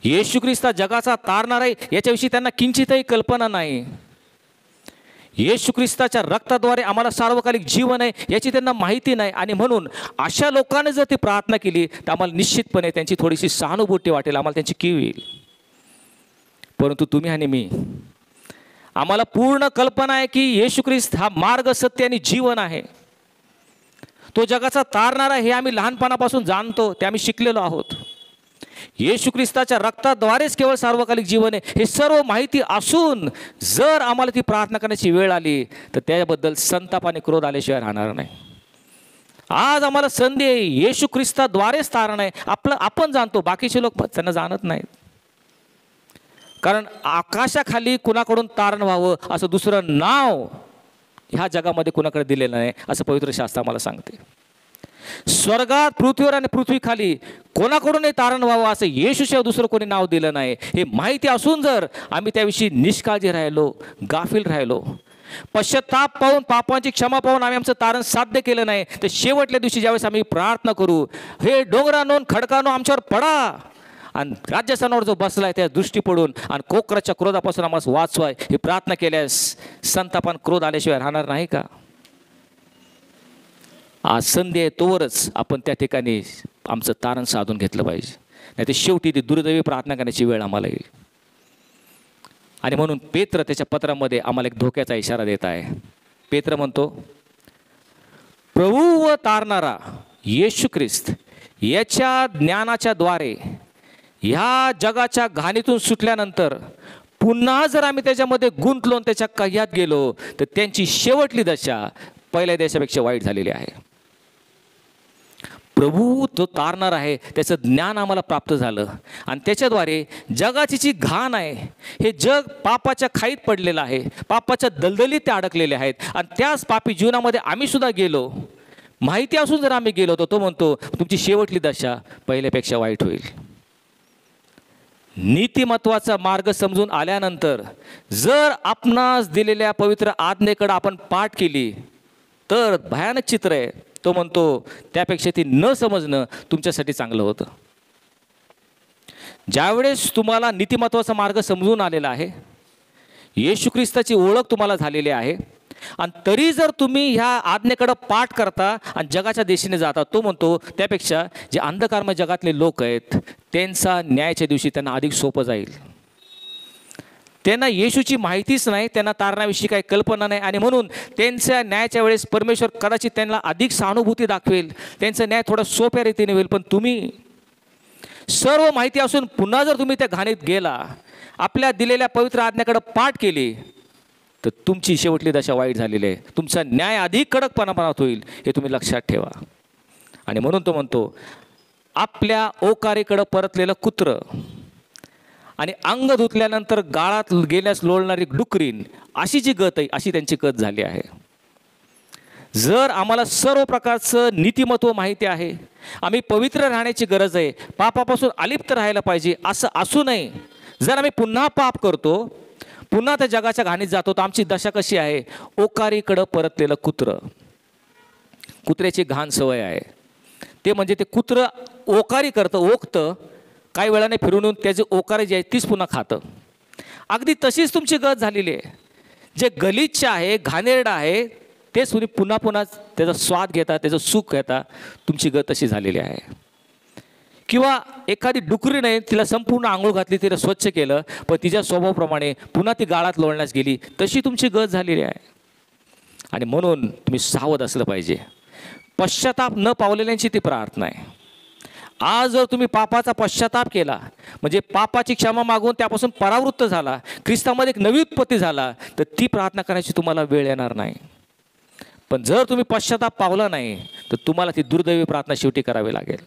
[SPEAKER 1] येशू ख्रिस्त जगाचा तारणार आहे याच्याविषयी त्यांना किंचितही कल्पना नाही. येशू ख्रिस्ताच्या रक्ताद्वारे आम्हाला सार्वकालिक जीवन आहे याची त्यांना माहिती नाही. आणि म्हणून अशा लोकांनी जर ती प्रार्थना केली तर आम्हाला निश्चितपणे त्यांची थोडीशी सहानुभूती वाटेल, आम्हाला त्यांची कीव येईल. परंतु तुम्ही आणि मी, आम्हाला पूर्ण कल्पना आहे की येशू ख्रिस्त हा मार्ग, सत्य आणि जीवन आहे, तो जगाचा तारणारा, हे आम्ही लहानपणापासून जाणतो, ते आम्ही शिकलेलो आहोत. येशू ख्रिस्ताच्या रक्ताद्वारेच केवळ सार्वकालिक जीवन आहे हे सर्व माहिती असून जर आम्हाला ती प्रार्थना करण्याची वेळ आली तर त्याबद्दल संताप आणि क्रोध आल्याशिवाय राहणार नाही. आज आम्हाला संधी आहे, येशू ख्रिस्ताद्वारेच तारण आहे, आपण जाणतो, बाकीचे लोक त्यांना जाणत नाहीत. कारण आकाशाखाली कुणाकडून तारण व्हावं असं दुसरं नाव ह्या जगामध्ये कुणाकडे दिलेलं नाही, असं पवित्र शास्त्र आम्हाला सांगते. स्वर्गात, पृथ्वीवर आणि पृथ्वीखाली कोणाकडूनही तारण व्हावं असं येशूशिवाय दुसरं कोणी नाव दिलं नाही. हे माहिती असून जर आम्ही त्याविषयी निष्काळजी राहिलो, गाफील राहिलो, पश्चाताप पाहून, पापांची क्षमा पाहून आम्ही आमचं तारण साध्य केलं नाही, तर शेवटल्या दिवशी ज्यावेळेस आम्ही प्रार्थना करू, हे डोंगरानो खडकानो आमच्यावर पडा, आणि राज्यस्थानावर जो बसलाय त्या दृष्टी पडून आणि कोकराच्या क्रोधापासून आम्हाला वाचवाय, ही प्रार्थना केल्यास संतापान क्रोध आल्याशिवाय राहणार नाही का? आज संधी आहे तोवरच आपण त्या ठिकाणी आमचं तारण साधून घेतलं पाहिजे, नाही तर शेवटी ती दुर्दैवी प्रार्थना करण्याची वेळ आम्हाला येईल. आणि म्हणून पेत्र त्याच्या पत्रामध्ये आम्हाला एक धोक्याचा इशारा देत आहे. पेत्र म्हणतो, प्रभू व तारणारा येशू ख्रिस्त याच्या ज्ञानाच्या द्वारे ह्या जगाच्या घाणीतून सुटल्यानंतर पुन्हा जर आम्ही त्याच्यामध्ये गुंतलो आणि त्याच्या कह्यात गेलो, तर त्यांची शेवटली दशा पहिल्या देशापेक्षा वाईट झालेली आहे. प्रभू तो तारणार आहे, त्याचं ज्ञान आम्हाला प्राप्त झालं आणि त्याच्याद्वारे जगाची जी घाण आहे, हे जग पापाच्या खाईत पडलेलं आहे, पापाच्या दलदलीत ते अडकलेले आहेत आणि त्याच पापी जीवनामध्ये आम्ही सुद्धा गेलो, माहिती असून जर आम्ही गेलो, तर तो म्हणतो तुमची शेवटली दशा पहिल्यापेक्षा वाईट होईल. नीतिमत्वाचा मार्ग समजून आल्यानंतर जर आपणास दिलेल्या पवित्र आज्ञेकडे आपण पाठ केली तर भयानक चित्र आहे. तो म्हणतो त्यापेक्षा ती न समजणं तुमच्यासाठी चांगलं होतं. ज्यावेळेस तुम्हाला नीतिमत्वाचा मार्ग समजून आलेला आहे, येशू ख्रिस्ताची ओळख तुम्हाला झालेली आहे, आणि तरी जर तुम्ही ह्या आज्ञेकडं पाठ करता आणि जगाच्या दिशेने जाता, तो म्हणतो त्यापेक्षा जे अंधकारमय जगातले लोक आहेत त्यांचा न्यायाच्या दिवशी त्यांना अधिक सोपं जाईल. त्यांना येशूची माहितीच नाही, त्यांना तारणाविषयी काही कल्पना नाही, आणि म्हणून त्यांच्या न्यायाच्या वेळेस परमेश्वर कदाचित त्यांना अधिक सहानुभूती दाखवेल, त्यांचा न्याय थोडा सोप्या रीतीने होईल. पण तुम्ही सर्व माहिती असून पुन्हा जर तुम्ही त्या घाणीत गेला, आपल्या दिलेल्या पवित्र आज्ञेकडे पाठ केली, तर तुमची शेवटली दशा वाईट झालेली आहे. तुमचा न्याय अधिक कडकपणापणात होईल, हे तुम्ही लक्षात ठेवा. आणि म्हणून तो म्हणतो, आपल्या ओकारीकडं परतलेलं कुत्र आणि अंग धुतल्यानंतर गाळात गेल्यास लोळणारी डुकरीन, अशी जी गत आहे, अशी त्यांची गत झाली आहे. जर आम्हाला सर्व प्रकारचं नीतिमत्व माहिती आहे, आम्ही पवित्र राहण्याची गरज आहे, पापापासून अलिप्त राहायला पाहिजे असं असू नये, जर आम्ही पुन्हा पाप करतो, पुन्हा त्या जगाच्या घाणीत जातो, तर आमची दशा कशी आहे? ओकारीकडं परतलेलं कुत्र. कुत्र्याची घाण सवय आहे, ते म्हणजे ते कुत्र ओकारी करतं, ओकतं, काही वेळाने फिरून येऊन त्याची ओकारी जी आहे तीच पुन्हा खातं. अगदी तशीच तुमची गत झालेली आहे. जे गलिच्छ आहे, घाणेरडं आहे, तेच तुम्ही पुन्हा पुन्हा त्याचा स्वाद घेता, त्याचं सुख घेता. तुमची गत तशी झालेली आहे. किंवा एखादी डुकरी नाही, तिला संपूर्ण आंघोळ घातली, तिला स्वच्छ केलं, पण तिच्या स्वभावाप्रमाणे पुन्हा ती गाळात लोळण्यास गेली, तशी तुमची गत झालेली आहे. आणि म्हणून तुम्ही सावध असलं पाहिजे. पश्चाताप न पावलेल्यांची ती प्रार्थना आहे. आज जर तुम्ही पापाचा पश्चाताप केला, म्हणजे पापाची क्षमा मागून त्यापासून परावृत्त झाला, ख्रिस्तामध्ये एक नवी उत्पत्ती झाला, तर ती प्रार्थना करण्याची तुम्हाला वेळ येणार नाही. पण जर तुम्ही पश्चाताप पावला नाही, तर तुम्हाला ती दुर्दैवी प्रार्थना शेवटी करावी लागेल.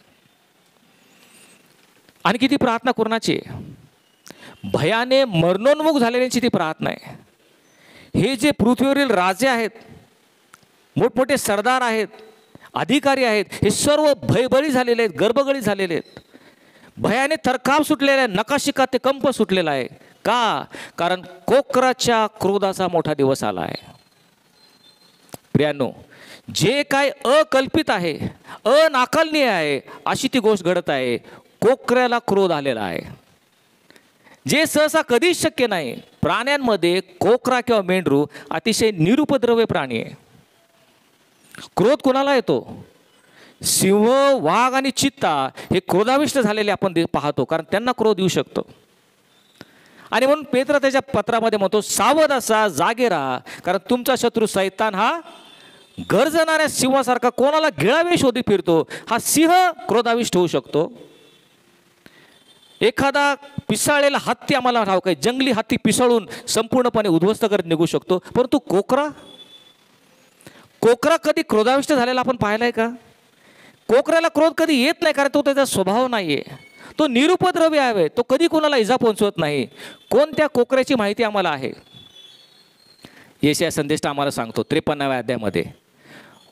[SPEAKER 1] आणि किती प्रार्थना कोणाची? भयाने मरणोन्मुख झालेल्यांची ती प्रार्थना आहे. हे जे पृथ्वीवरील राजे आहेत, मोठमोठे सरदार आहेत, अधिकारी आहेत, हे सर्व भयबळी झालेले आहेत, गर्भगळी झालेले आहेत, भयाने थरकाप सुटलेला आहे, नकाशिका ते कंप सुटलेला आहे. का? कारण कोकराच्या क्रोधाचा मोठा दिवस आला आहे. प्रियांनो, जे काय अकल्पित आहे, अनाकलनीय आहे, अशी ती गोष्ट घडत आहे. कोकऱ्याला क्रोध आलेला आहे, जे सहसा कधीच शक्य नाही. प्राण्यांमध्ये कोकरा किंवा मेंढरू अतिशय निरुपद्रव्य प्राणी आहे. क्रोध कोणाला येतो? सिंह, वाघ आणि चित्ता हे क्रोधाविष्ट झालेले आपण पाहतो, कारण त्यांना क्रोध येऊ शकतो. आणि म्हणून पेत्र त्याच्या पत्रामध्ये म्हणतो, सावध असा, जागे राहा, कारण तुमचा शत्रू सैतान हा गर्जणाऱ्या सिंहासारखा कोणाला गिळावे शोधित फिरतो. हा सिंह क्रोधाविष्ट होऊ शकतो. एखादा पिसाळलेला हत्ती आम्हाला ठाऊक आहे, जंगली हत्ती पिसाळून संपूर्णपणे उद्ध्वस्त करत निघू शकतो. परंतु कोकरा कधी क्रोधाविष्ट झालेला आपण पाहिलाय का? कोकऱ्याला क्रोध कधी येत नाही, कारण तो त्याचा स्वभाव नाहीये. तो निरुपद्रव्य आहे, तो कधी कोणाला इजा पोहोचवत नाही. कोणत्या कोकऱ्याची माहिती आम्हाला आहे? येशया संदेश आम्हाला सांगतो 53व्या अध्यायामध्ये,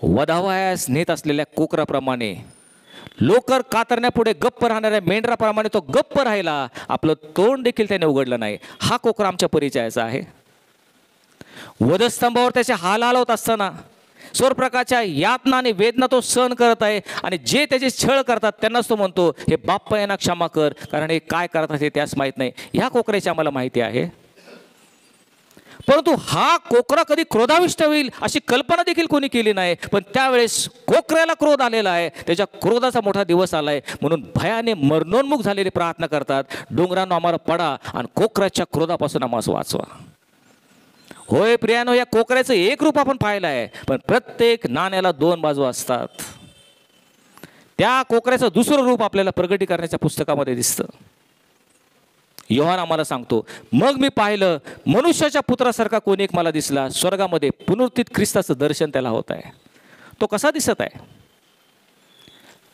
[SPEAKER 1] वधावयास नेत असलेल्या कोकराप्रमाणे, लोकर कातरण्यापुढे गप्प राहणाऱ्या मेंढराप्रमाणे तो गप्प राहिला, आपलं तोंड देखील त्याने उघडलं नाही. हा कोकरा आमच्या परिचयाचा आहे. वधस्तंभावर त्याचे हाल होत असताना स्वरप्रकाच्या यातना आणि वेदना तो सहन करत आहे, आणि जे त्याचे छळ करतात त्यांनाच तो म्हणतो, हे बाप्पा यांना क्षमा कर, कारण हे काय करतात हे त्यास माहीत नाही. ह्या कोकऱ्याची आम्हाला माहिती आहे. परंतु हा कोकरा कधी क्रोधाविष्ट होईल अशी कल्पना देखील कोणी केली नाही. पण त्यावेळेस कोकऱ्याला क्रोध आलेला आहे, त्याच्या क्रोधाचा मोठा दिवस आलाय, म्हणून भयाने मरणोन्मुख झालेले प्रार्थना करतात, डोंगरांना आम्हाला पडा आणि कोकऱ्याच्या क्रोधापासून आम्हाला वाचवा. होय प्रियानो, या कोकऱ्याचं एक रूप आपण पाहिलं आहे, पण प्रत्येक नाण्याला दोन बाजू असतात. त्या कोकऱ्याचं दुसरं रूप आपल्याला प्रगटीकरणाच्या पुस्तकामध्ये दिसतं. योहान आम्हाला सांगतो, मग मी पाहिलं, मनुष्याच्या पुत्रासारखा कोणी एक मला दिसला, स्वर्गामध्ये पुनरुत्थित ख्रिस्ताचं दर्शन त्याला होत आहे. तो कसा दिसत आहे?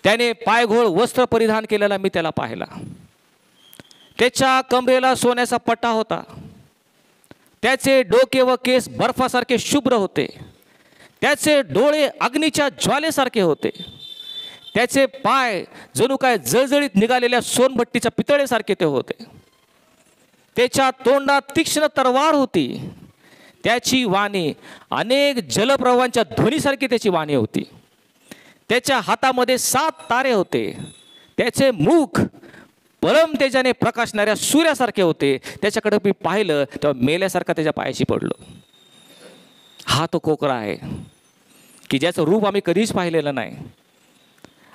[SPEAKER 1] त्याने पायघोळ वस्त्र परिधान केलेला मी त्याला पाहिला. त्याच्या कमरेला सोन्याचा पट्टा होता. त्याचे डोके व केस बर्फासारखे शुभ्र होते. त्याचे डोळे अग्नीच्या ज्वालेसारखे होते. त्याचे पाय जणू काय जळजळीत निघालेल्या सोनभट्टीच्या पितळेसारखे ते होते. त्याच्या तोंडात तीक्ष्ण तलवार होती. त्याची वाणी अनेक जलप्रवाहांच्या ध्वनीसारखी त्याची वाणी होती. त्याच्या हातामध्ये 7 तारे होते. त्याचे मुख परम तेजाने प्रकाशणाऱ्या सूर्यासारखे होते. त्याच्याकडे मी पाहिलं तेव्हा मेल्यासारखा त्याच्या पायाशी पडलो. हा तो कोकरा आहे की ज्याचं रूप आम्ही कधीच पाहिलेलं नाही.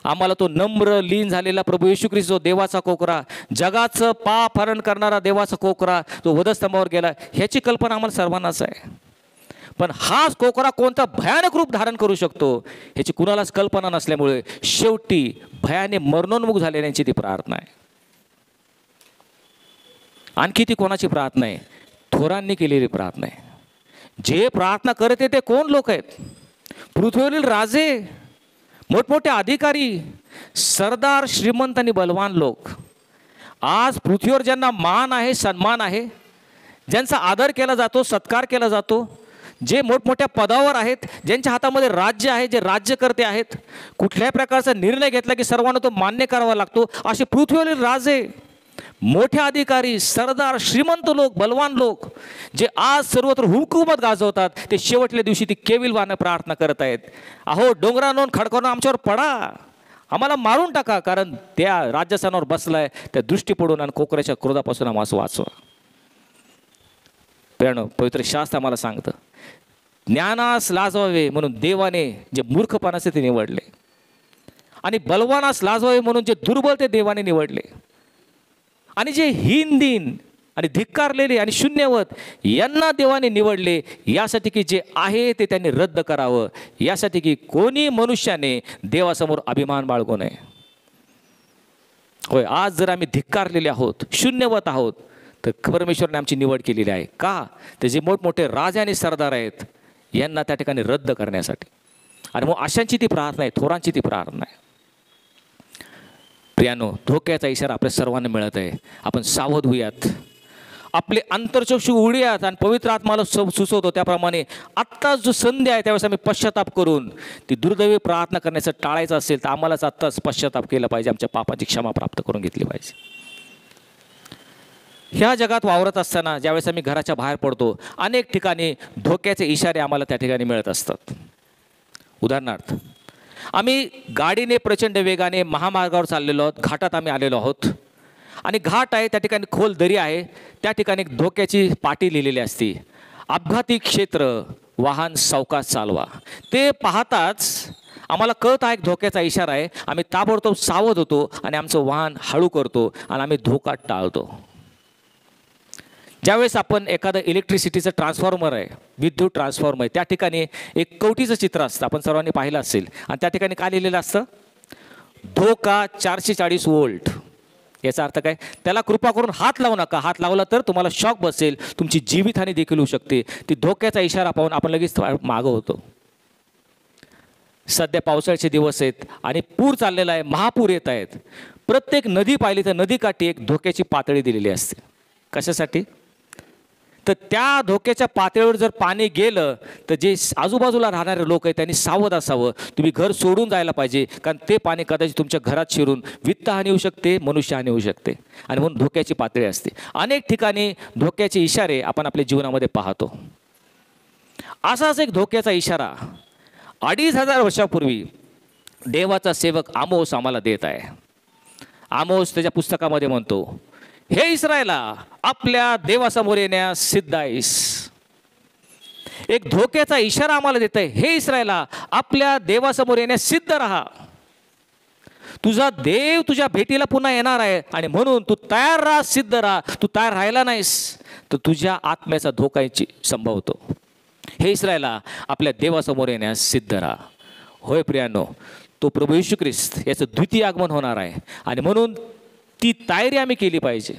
[SPEAKER 1] आम्हाला तो नम्र लीन झालेला प्रभू येशू ख्रिस्त, जो देवाचा कोकरा, जगाचं पाप हरण करणारा देवाचा कोकरा, तो वधस्तंभावर गेला, ह्याची कल्पना आम्हाला सर्वांनाच आहे. पण हाच कोकरा कोणता भयानक रूप धारण करू शकतो ह्याची कुणालाच कल्पना नसल्यामुळे शेवटी भयाने मरणोन्मुख झालेल्यांची ती प्रार्थना आहे. आणखी ती कोणाची प्रार्थना आहे? थोरांनी केलेली प्रार्थना आहे. जे प्रार्थना करत आहे ते कोण लोक आहेत? पृथ्वीवरील राजे, मोठमोठे अधिकारी, सरदार, श्रीमंत आणि बलवान लोक. आज पृथ्वीवर ज्यांना मान आहे, सन्मान आहे, ज्यांचा आदर केला जातो, सत्कार केला जातो, जे मोठमोठ्या पदावर आहेत, ज्यांच्या हातामध्ये राज्य आहे, जे राज्यकर्ते आहेत, कुठल्याही प्रकारचा निर्णय घेतला की सर्वांना तो मान्य करावा लागतो, असे पृथ्वीवरील राजे, मोठे अधिकारी, सरदार, श्रीमंत लोक, बलवान लोक, जे आज सर्वत्र हुकूमत गाजवतात, ते शेवटल्या दिवशी ती केविलवाने प्रार्थना करत आहेत, अहो डोंगरांवरून खडकावून आमच्यावर पडा, आम्हाला मारून टाका, कारण त्या राज्यासनावर बसलाय, त्या दृष्टी पडून आणि कोकऱ्याच्या क्रोधापासून आम्हाला वाचवा. प्रियानो, पवित्र शास्त्र आम्हाला सांगतं, ज्ञानास लाजवावे म्हणून देवाने जे मूर्खपणाचे ते निवडले, आणि बलवानास लाजवावे म्हणून जे दुर्बल ते देवाने निवडले, आणि जे हीन दीन आणि धिक्कारलेले आणि शून्यवत यांना देवाने निवडले, यासाठी की जे आहे ते त्यांनी रद्द करावं, यासाठी की कोणी मनुष्याने देवासमोर अभिमान बाळगू नये. होय, आज जर आम्ही धिक्कारलेले आहोत, शून्यवत आहोत, तर परमेश्वराने आमची निवड केलेली आहे. का? तर जे मोठमोठे राजे आणि सरदार आहेत यांना त्या ठिकाणी रद्द करण्यासाठी. आणि मग अशांची ती प्रार्थना आहे, थोरांची ती प्रार्थना आहे. प्रियानो, धोक्याचा इशारा आपल्या सर्वांना मिळत आहे. आपण सावध होऊयात, आपले अंतर्चक्षु उघडूयात आणि पवित्र आत्माला सुचवतो त्याप्रमाणे आत्ताच जो संधी आहे त्यावेळेस आम्ही पश्चाताप करून ती दुर्दैवी प्रार्थना करण्याचं टाळायचं असेल तर आम्हालाच आत्ताच पश्चाताप केला पाहिजे, आमच्या पापाची क्षमा प्राप्त करून घेतली पाहिजे. ह्या जगात वावरत असताना ज्यावेळेस आम्ही घराच्या बाहेर पडतो, अनेक ठिकाणी धोक्याचे इशारे आम्हाला त्या ठिकाणी मिळत असतात. उदाहरणार्थ, आम्ही गाडीने प्रचंड वेगाने महामार्गावर चाललेलो आहोत, घाटात आम्ही आलेलो आहोत, आणि घाट आहे, त्या ठिकाणी खोल दरी आहे, त्या ठिकाणी एक धोक्याची पाटी लिहिलेली असते, अपघाती क्षेत्र, वाहन सावकाश चालवा. ते पाहताच आम्हाला कळत आहे एक धोक्याचा इशारा आहे. आम्ही ताबडतोब सावध होतो आणि आमचं वाहन हळू करतो आणि आम्ही धोका टाळतो. ज्यावेळेस आपण एखादं इलेक्ट्रिसिटीचं ट्रान्सफॉर्मर आहे, विद्युत ट्रान्सफॉर्मर आहे, त्या ठिकाणी एक कवटीचं चित्र असतं, आपण सर्वांनी पाहिलं असेल, आणि त्या ठिकाणी काय लिहिलेलं असतं? धोका 440 व्होल्ट. याचा अर्थ काय? त्याला कृपा करून हात लावू नका, हात लावला तर तुम्हाला शॉक बसेल, तुमची जीवितहानी देखील होऊ शकते. ती धोक्याचा इशारा पाहून आपण लगेच मागं होतो. सध्या पावसाळ्याचे दिवस आहेत आणि पूर चाललेला आहे, महापूर येत आहेत. प्रत्येक नदी पाहिली तर नदीकाठी एक धोक्याची पातळी दिलेली असते. कशासाठी? तर त्या धोक्याच्या पातळीवर जर पाणी गेलं तर जे आजूबाजूला राहणारे लोक आहेत त्यांनी सावध असावं. तुम्ही घर सोडून जायला पाहिजे, कारण ते पाणी कदाचित तुमच्या घरात शिरून वित्तहानी होऊ शकते, मनुष्यहानी होऊ शकते, आणि म्हणून धोक्याची पातळी असते. अनेक ठिकाणी धोक्याचे इशारे आपण आपल्या जीवनामध्ये पाहतो. असाच एक धोक्याचा इशारा 2500 वर्षापूर्वी देवाचा सेवक आमोस आम्हाला देत आहे. आमोस त्याच्या पुस्तकामध्ये म्हणतो, हे इस्रायला, आपल्या देवासमोर येण्यास सिद्ध आहेस. एक धोक्याचा इशारा आम्हाला देत आहे, हे इस्रायला, आपल्या देवासमोर येण्यास सिद्ध राहा. तुझा देव तुझ्या भेटीला पुन्हा येणार आहे आणि म्हणून तू तयार राहा, सिद्ध राहा. तू तयार राहिला नाहीस तर तुझ्या आत्म्याचा धोकाची संभवतो. हे इस्रायला, आपल्या देवासमोर येण्यास सिद्ध राहा. होय प्रियांनो, तो प्रभू येशू ख्रिस्त याचं द्वितीय आगमन होणार आहे आणि म्हणून ती तयारी आम्ही केली पाहिजे.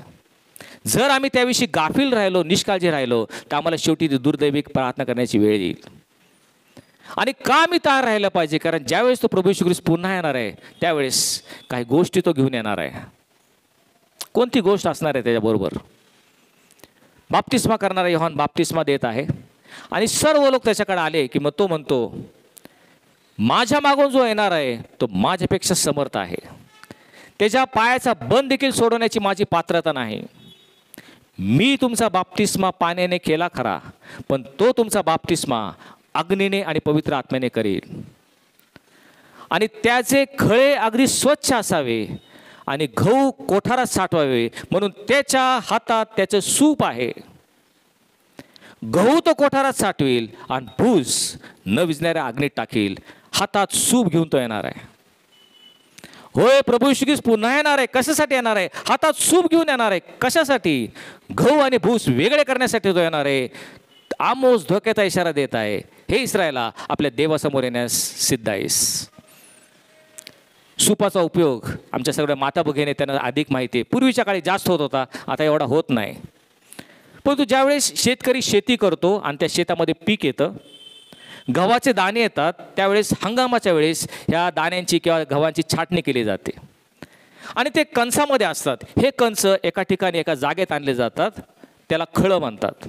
[SPEAKER 1] जर आम्ही त्याविषयी गाफील राहिलो, निष्काळजी राहिलो, तर आम्हाला शेवटी ती दुर्दैवी प्रार्थना करण्याची वेळ येईल. आणि का आम्ही तयार राहायला पाहिजे? कारण ज्यावेळेस तो प्रभू येशू ख्रिस्त पुन्हा येणार आहे त्यावेळेस काही गोष्टी तो घेऊन येणार आहे. कोणती गोष्ट असणार आहे त्याच्याबरोबर? बाप्तिस्मा करणारा योहान बाप्तिस्मा देत आहे आणि सर्व लोक त्याच्याकडे आले की मग तो म्हणतो, माझ्या मागून जो येणार आहे तो माझ्यापेक्षा समर्थ आहे. त्याच्या पायाचा बंद देखील सोडवण्याची माझी पात्रता नाही. मी तुमचा बाप्तिस्मा पाण्याने केला खरा, पण तो तुमचा बाप्तिस्मा अग्नीने आणि पवित्र आत्म्याने करेल. आणि त्याचे खळे अगदी स्वच्छ असावे आणि गहू कोठारात साठवावे, म्हणून त्याच्या हातात त्याचं सूप आहे. गहू तो कोठारात साठवेल आणि भूस न विझणाऱ्या अग्नीत टाकेल. हातात सूप घेऊन तो येणार आहे. होय, प्रभू येशू ख्रिस्त पुन्हा येणार आहे. कशासाठी येणार आहे? हातात सूप घेऊन येणार आहे. कशासाठी? गहू आणि भूस वेगळे करण्यासाठी तो येणार आहे. आमोस धोक्याचा इशारा देत आहे, हे इस्रायला, आपल्या देवासमोर येण्यास सिद्ध आहेस. सूपाचा उपयोग आमच्या सगळ्या माता भगिनी त्यांना अधिक माहिती आहे. पूर्वीच्या काळी जास्त होत होता, आता एवढा होत नाही. परंतु ज्यावेळेस शेतकरी शेती करतो आणि त्या शेतामध्ये पीक येतं, गव्हाचे दाणे येतात, त्यावेळेस हंगामाच्या वेळेस ह्या दाण्यांची किंवा गव्हाची छाटणी केली जाते आणि ते कंसामध्ये असतात. हे कंस एका ठिकाणी एका जागेत आणले जातात, त्याला खळं म्हणतात.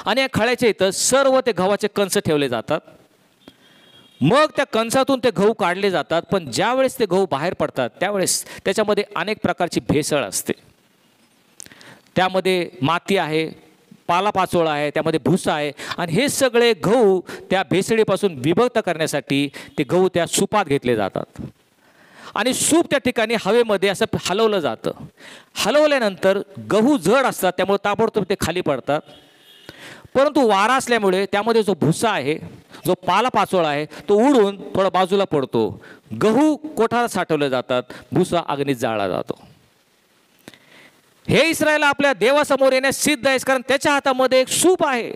[SPEAKER 1] आणि या खळ्याच्या इथं सर्व ते गव्हाचे कंस ठेवले जातात. मग त्या कंसातून ते गहू काढले जातात. पण ज्यावेळेस ते गहू बाहेर पडतात त्यावेळेस त्याच्यामध्ये अनेक प्रकारची भेसळ असते. त्यामध्ये माती आहे, पालापाचोळा आहे, त्यामध्ये भुसा आहे आणि हे सगळे गहू त्या भेसळीपासून विभक्त करण्यासाठी ते गहू त्या सुपात घेतले जातात आणि सूप त्या ठिकाणी हवेमध्ये असं हलवलं जातं. हलवल्यानंतर गहू जड असतात, त्यामुळे ताबडतोब ते खाली पडतात. परंतु वारा असल्यामुळे त्यामध्ये जो भुसा आहे, जो पालापाचोळा आहे, तो उडून थोडा बाजूला पडतो. गहू कोठारात साठवले जातात, भुसा अग्नीत जाळला जातो. हे इस्रायला, आपल्या देवासमोर येण्यास सिद्ध आहेस, कारण त्याच्या हातामध्ये एक सूप आहे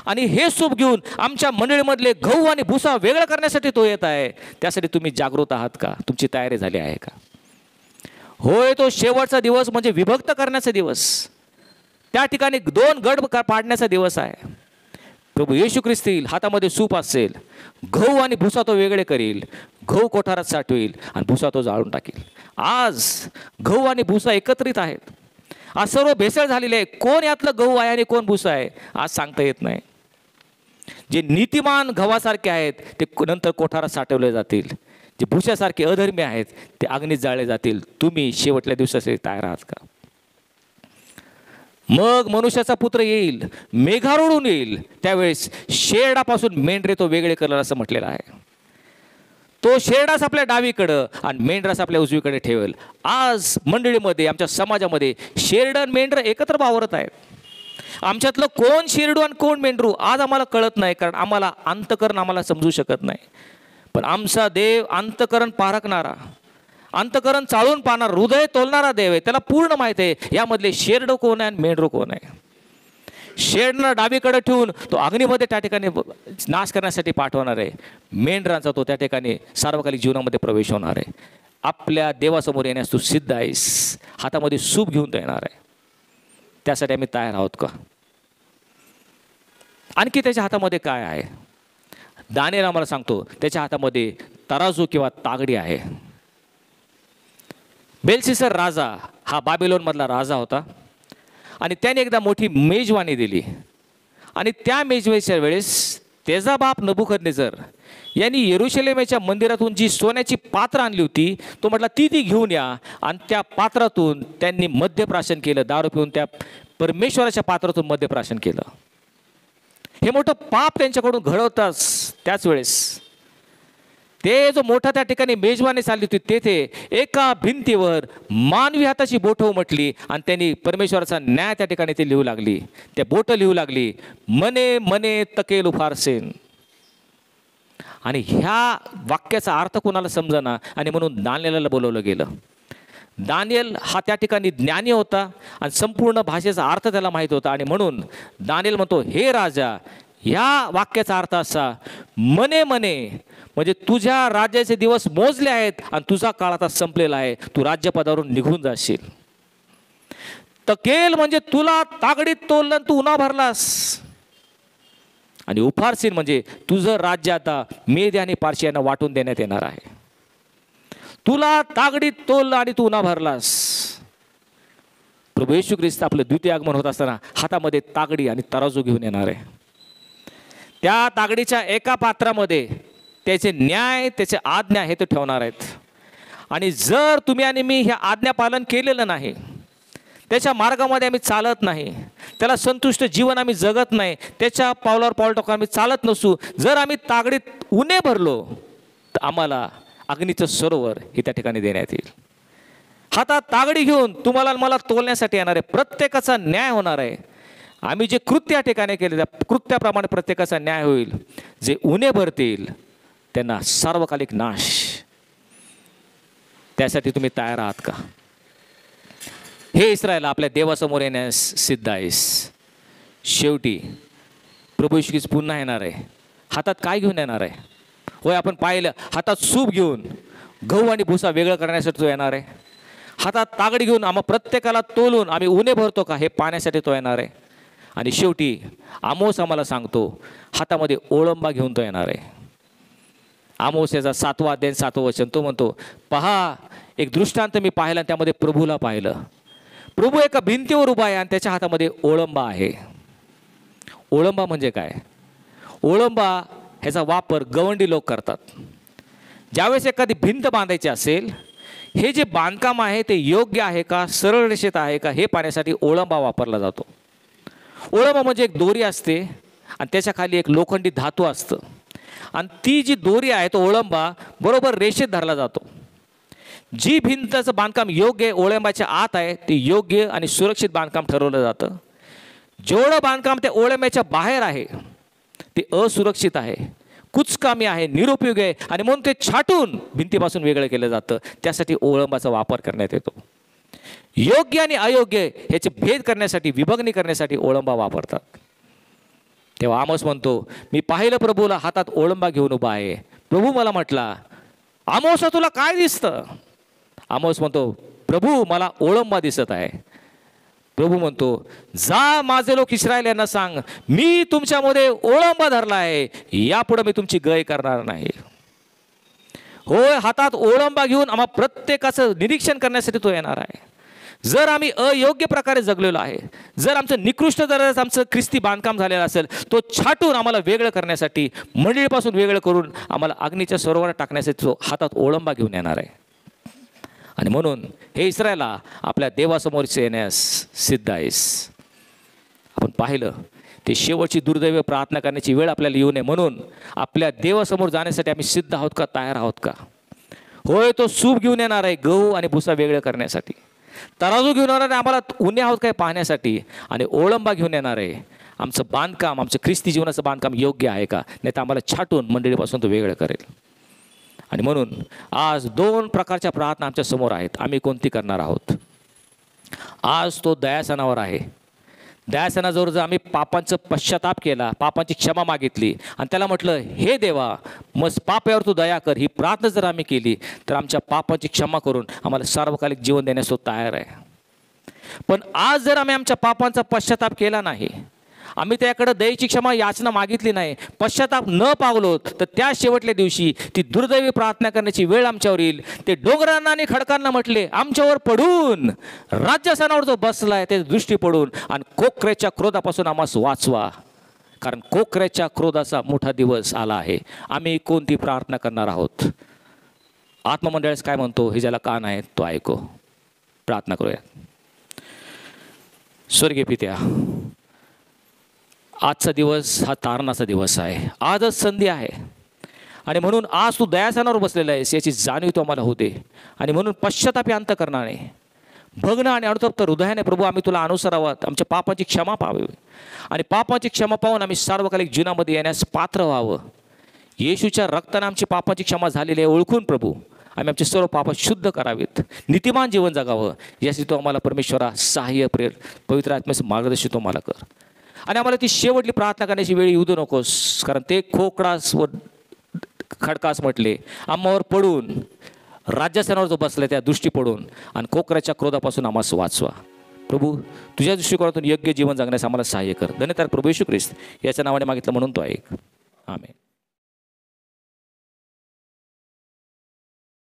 [SPEAKER 1] आणि हे सूप घेऊन आमच्या मंडळीमधले गहू आणि भुसा वेगळं करण्यासाठी तो येत आहे. त्यासाठी तुम्ही जागृत आहात का? तुमची तयारी झाली आहे का? होय, तो शेवटचा दिवस म्हणजे विभक्त करण्याचा दिवस. त्या ठिकाणी 2 गट पाडण्याचा दिवस आहे. प्रभू येशू ख्रिस्त येईल, हातामध्ये सूप असेल, गहू आणि भुसा तो वेगळे करील, गहू कोठारात साठवेल आणि भुसा तो जाळून टाकेल. आज गहू आणि भुसा एकत्रित आहेत. आज सर्व भेसळ झालेले आहे. कोण यातलं गहू आहे आणि कोण भुसा आहे आज सांगता येत नाही. जे नीतिमान गव्हासारखे आहेत ते नंतर कोठारात साठवले जातील. जे भुसासारखे अधर्मी आहेत ते अग्नीत जाळले जातील. तुम्ही शेवटल्या दिवसासाठी तयार आहात का? मग मनुष्याचा पुत्र येईल, मेघारूढून येईल, त्यावेळेस शेरडापासून मेंढरे तो वेगळे करणार असं म्हटलेलं आहे. तो शेरडास आपल्या डावीकडं आणि मेंढरास आपल्या उजवीकडे ठेवेल. आज मंडळीमध्ये, आमच्या समाजामध्ये शेरड आणि मेंढर एकत्र वावरत आहेत. आमच्यातलं कोण शेरडू आणि कोण मेंढरू आज आम्हाला कळत नाही, कारण आम्हाला अंतकरण आम्हाला समजू शकत नाही. पण आमचा देव अंतकरण पारखणारा, अंतकरण चाळून पाहणारा, हृदय तोलणारा देव आहे. त्याला पूर्ण माहिती आहे यामधले शेरडो कोण आहे आणि मेंढरो कोण आहे. शेरडा डावीकडे ठेवून तो अग्नीमध्ये त्या ठिकाणी नाश करण्यासाठी पाठवणार आहे. मेंढरांचा तो त्या ठिकाणी सार्वकालिक जीवनामध्ये प्रवेश होणार आहे. आपल्या देवासमोर येण्यास तू सिद्ध आहेस. हातामध्ये सूप घेऊन तो येणार आहे. त्यासाठी आम्ही तयार आहोत का? आणखी त्याच्या हातामध्ये काय आहे? दानिएल आम्हाला सांगतो त्याच्या हातामध्ये तराजू किंवा तागडी आहे. बेलशिस्सर राजा हा बाबिलोनमधला राजा होता आणि त्याने एकदा मोठी मेजवानी दिली आणि त्या मेजवानीच्या वेळेस त्याचा बाप नबुकदनेस्सर यांनी यरूशलेमेच्या मंदिरातून जी सोन्याची पात्र आणली होती तो म्हटला ती घेऊन या आणि त्या पात्रातून त्यांनी मद्यप्राशन केलं. दारू पिऊन त्या परमेश्वराच्या पात्रातून मद्यप्राशन केलं. हे मोठं पाप त्यांच्याकडून घडवताच त्याच वेळेस ते जो मोठा त्या ठिकाणी मेजवानी चालली होती तेथे एका भिंतीवर मानवी हाताची बोटं उमटली आणि त्यांनी परमेश्वराचा न्याय त्या ठिकाणी ते लिहू लागली. त्या बोटं लिहू लागली, मने मने तकेल फारसेन. आणि ह्या वाक्याचा अर्थ कोणाला समजेना आणि म्हणून दानिएलला बोलवलं गेलं. दानिएल हा त्या ठिकाणी ज्ञानी होता आणि संपूर्ण भाषेचा अर्थ त्याला माहीत होता. आणि म्हणून दानिएल म्हणतो, हे राजा, ह्या वाक्याचा अर्थ असा, मने मने म्हणजे तुझ्या राज्याचे दिवस मोजले आहेत आणि तुझा काळ आता संपलेला आहे, तू राज्यपदावरून निघून जाशील. तकेल म्हणजे तुला तागडीत तोललं तू उन्हा भरलास. आणि उफारसीन म्हणजे तुझं राज्य आता मेद आणि पारशियांना वाटून देण्यात येणार आहे. तुला तागडीत तोललं आणि तू उन्हा भरलास. प्रभू येशू ख्रिस्त आपलं द्वितीय आगमन होत असताना हातामध्ये तागडी आणि तराजू घेऊन येणार आहे. त्या तागडीच्या एका पात्रामध्ये त्याचे न्याय, त्याचे आज्ञा हे ते ठेवणार आहेत. आणि जर तुम्ही आणि मी ह्या आज्ञा पालन केलेलं नाही, त्याच्या मार्गामध्ये आम्ही चालत नाही, त्याला संतुष्ट जीवन आम्ही जगत नाही, त्याच्या पावलावर पाऊल टाकून आम्ही चालत नसू, जर आम्ही तागडीत उन्हे भरलो तर आम्हाला अग्नीचं सरोवर हे त्या ठिकाणी देण्यात येईल. हातात तागडी घेऊन तुम्हाला मला तोलण्यासाठी येणार आहे. प्रत्येकाचा न्याय होणार आहे. आम्ही जे कृत्य या ठिकाणी केले त्या कृत्याप्रमाणे प्रत्येकाचा न्याय होईल. जे उन्हे भरतील त्यांना सार्वकालिक नाश. त्यासाठी तुम्ही तयार आहात का? हे इस्रायल, आपल्या देवासमोर येण्यास सिद्ध आहेस. शेवटी प्रभू येशू ख्रिस्त पुन्हा येणार आहे. हातात काय घेऊन येणार आहे? होय, आपण पाहिलं, हातात सूप घेऊन गहू आणि भुसा वेगळं करण्यासाठी तो येणार आहे. हातात तागडी घेऊन आम्हा प्रत्येकाला तोलून आम्ही उन्हे भरतो का हे पाहण्यासाठी तो येणार आहे. आणि शेवटी आमोस आम्हाला सांगतो, हातामध्ये ओळंबा घेऊन तो येणार आहे. आमोस याचा 7वा अध्याय 7वं वचन, तो म्हणतो, पहा, एक दृष्टांत मी पाहिला आणि त्यामध्ये प्रभूला पाहिलं. प्रभू एका भिंतीवर उभा आहे आणि त्याच्या हातामध्ये ओळंबा आहे. ओळंबा म्हणजे काय? ओळंबा ह्याचा वापर गवंडी लोक करतात. ज्यावेळेस एखादी भिंत बांधायची असेल, हे जे बांधकाम आहे ते योग्य आहे का, सरळ रेषेत आहे का, हे पाहण्यासाठी ओळंबा वापरला जातो. ओळंबा म्हणजे एक दोरी असते आणि त्याच्या खाली एक लोखंडी धातू असतं आणि ती जी दोरी आहे तो ओळंबा बरोबर रेषेत धरला जातो. जी भिंतचं बांधकाम योग्य आहे, ओळंबाच्या आत आहे, ते योग्य आणि सुरक्षित बांधकाम ठरवलं जातं. जेवढं बांधकाम त्या ओळंब्याच्या बाहेर आहे ते असुरक्षित आहे, कुचकामी आहे, निरुपयोगी आहे आणि म्हणून ते छाटून भिंतीपासून वेगळं केलं जातं. त्यासाठी ओळंबाचा वापर करण्यात येतो. योग्य आणि अयोग्य ह्याचे भेद करण्यासाठी, विभागणी करण्यासाठी ओळंबा वापरतात. तेव्हा आमोस म्हणतो, मी पाहिलं प्रभूला हातात ओळंबा घेऊन उभा आहे. प्रभू मला म्हटला, आमोसा तुला काय दिसतं? आमोस म्हणतो, प्रभू मला ओळंबा दिसत आहे. प्रभू म्हणतो, जा माझे लोक इस्रायल यांना सांग, मी तुमच्यामध्ये ओळंबा धरला आहे, यापुढे मी तुमची गय करणार नाही. होय, हातात ओळंबा घेऊन आम्हा प्रत्येकाचं निरीक्षण करण्यासाठी तो येणार आहे. जर आम्ही अयोग्य प्रकारे जगलेलो आहे, जर आमचं निकृष्ट दर्जाचं आमचं ख्रिस्ती बांधकाम झालेलं असेल, तो छाटून आम्हाला वेगळं करण्यासाठी, मंडळीपासून वेगळं करून आम्हाला अग्नीच्या सरोवरात टाकण्यासाठी तो हातात ओळंबा घेऊन येणार आहे. आणि म्हणून हे इस्रायला, आपल्या देवासमोर येण्यास सिद्ध आहेस. आपण पाहिलं, ते शेवटची दुर्दैवी प्रार्थना करण्याची वेळ आपल्याला येऊ नये म्हणून आपल्या देवासमोर जाण्यासाठी आम्ही सिद्ध आहोत का, तयार आहोत का? होय, तो सूप घेऊन येणार आहे गहू आणि भुसा वेगळं करण्यासाठी. तराजू घेऊन येणार आहे आम्हाला उन्हे आहोत काय पाहण्यासाठी. आणि ओळंबा घेऊन येणार आहे, आमचं बांधकाम, आमचं ख्रिस्ती जीवनाचं बांधकाम योग्य आहे का, नाही तर आम्हाला छाटून मंडळीपासून तो वेगळं करेल. आणि म्हणून आज 2 प्रकारच्या प्रार्थना आमच्या समोर आहेत. आम्ही कोणती करणार आहोत? आज तो दयासनावर आहे. दयासनाजवळ जर आम्ही पापांचं पश्चाताप केला, पापांची क्षमा मागितली आणि त्याला म्हटलं, हे देवा मग पापावर तू दया कर, ही प्रार्थना जर आम्ही केली तर आमच्या पापाची क्षमा करून आम्हाला सार्वकालिक जीवन देण्यास तो तयार आहे. पण आज जर आम्ही आमच्या पापांचा पश्चाताप केला नाही, आम्ही त्याकडे दयेची क्षमा याचना मागितली नाही, पश्चाताप न पावलो, तर त्या शेवटल्या दिवशी ती दुर्दैवी प्रार्थना करण्याची वेळ आमच्यावर येईल. ते डोंगरांना आणि खडकांना म्हटले, आमच्यावर पडून, राज्यासनावर जो बसलाय त्याची दृष्टी पडून, आणि कोकरेच्या क्रोधापासून आम्हास वाचवा, कारण कोकरेच्या क्रोधाचा मोठा दिवस आला आहे. आम्ही कोणती प्रार्थना करणार आहोत? आत्ममंडळास काय म्हणतो, हे ज्याला कान आहे तो ऐको. प्रार्थना करूया. स्वर्गीय पित्या, आजचा दिवस हा तारणाचा दिवस आहे, आजच संधी आहे. आणि म्हणून आज तू दयासनावर बसलेला आहेस याची जाणीव तू आम्हाला होते. आणि म्हणून पश्चातापी अंतःकरणाने भग्न आणि अनुतप्त हृदयाने प्रभू आम्ही तुला अनुसरावत, आमच्या पापाची क्षमा पाहावी आणि पापाची क्षमा पाहून आम्ही सार्वकालिक जीवनामध्ये येण्यास पात्र व्हावं. येशूच्या रक्ताने आमची पापाची क्षमा झालेली आहे ओळखून प्रभू आम्ही आमचे सर्व पाप शुद्ध करावेत, नीतिमान जीवन जगावं यासाठी तो आम्हाला परमेश्वरा सहाय्य प्रेर पवित्र आत्म्याचं मार्गदर्शन तो आम्हाला कर. आणि आम्हाला ती शेवटली प्रार्थना करण्याची वेळ येऊ दे नकोस, कारण ते खोकडास व खडकास म्हटले आम्हावर पडून राज्यासनावर जो बसला त्या दृष्टी पडून आणि कोकराच्या क्रोधापासून आम्हाला वाचवा. प्रभू तुझ्या दृष्टिकोनातून योग्य जीवन जगण्यास आम्हाला सहाय्य कर. धन्यवाद प्रभू येशू ख्रिस्त याच्या नावाने मागितलं म्हणून तो ऐक. आमेन.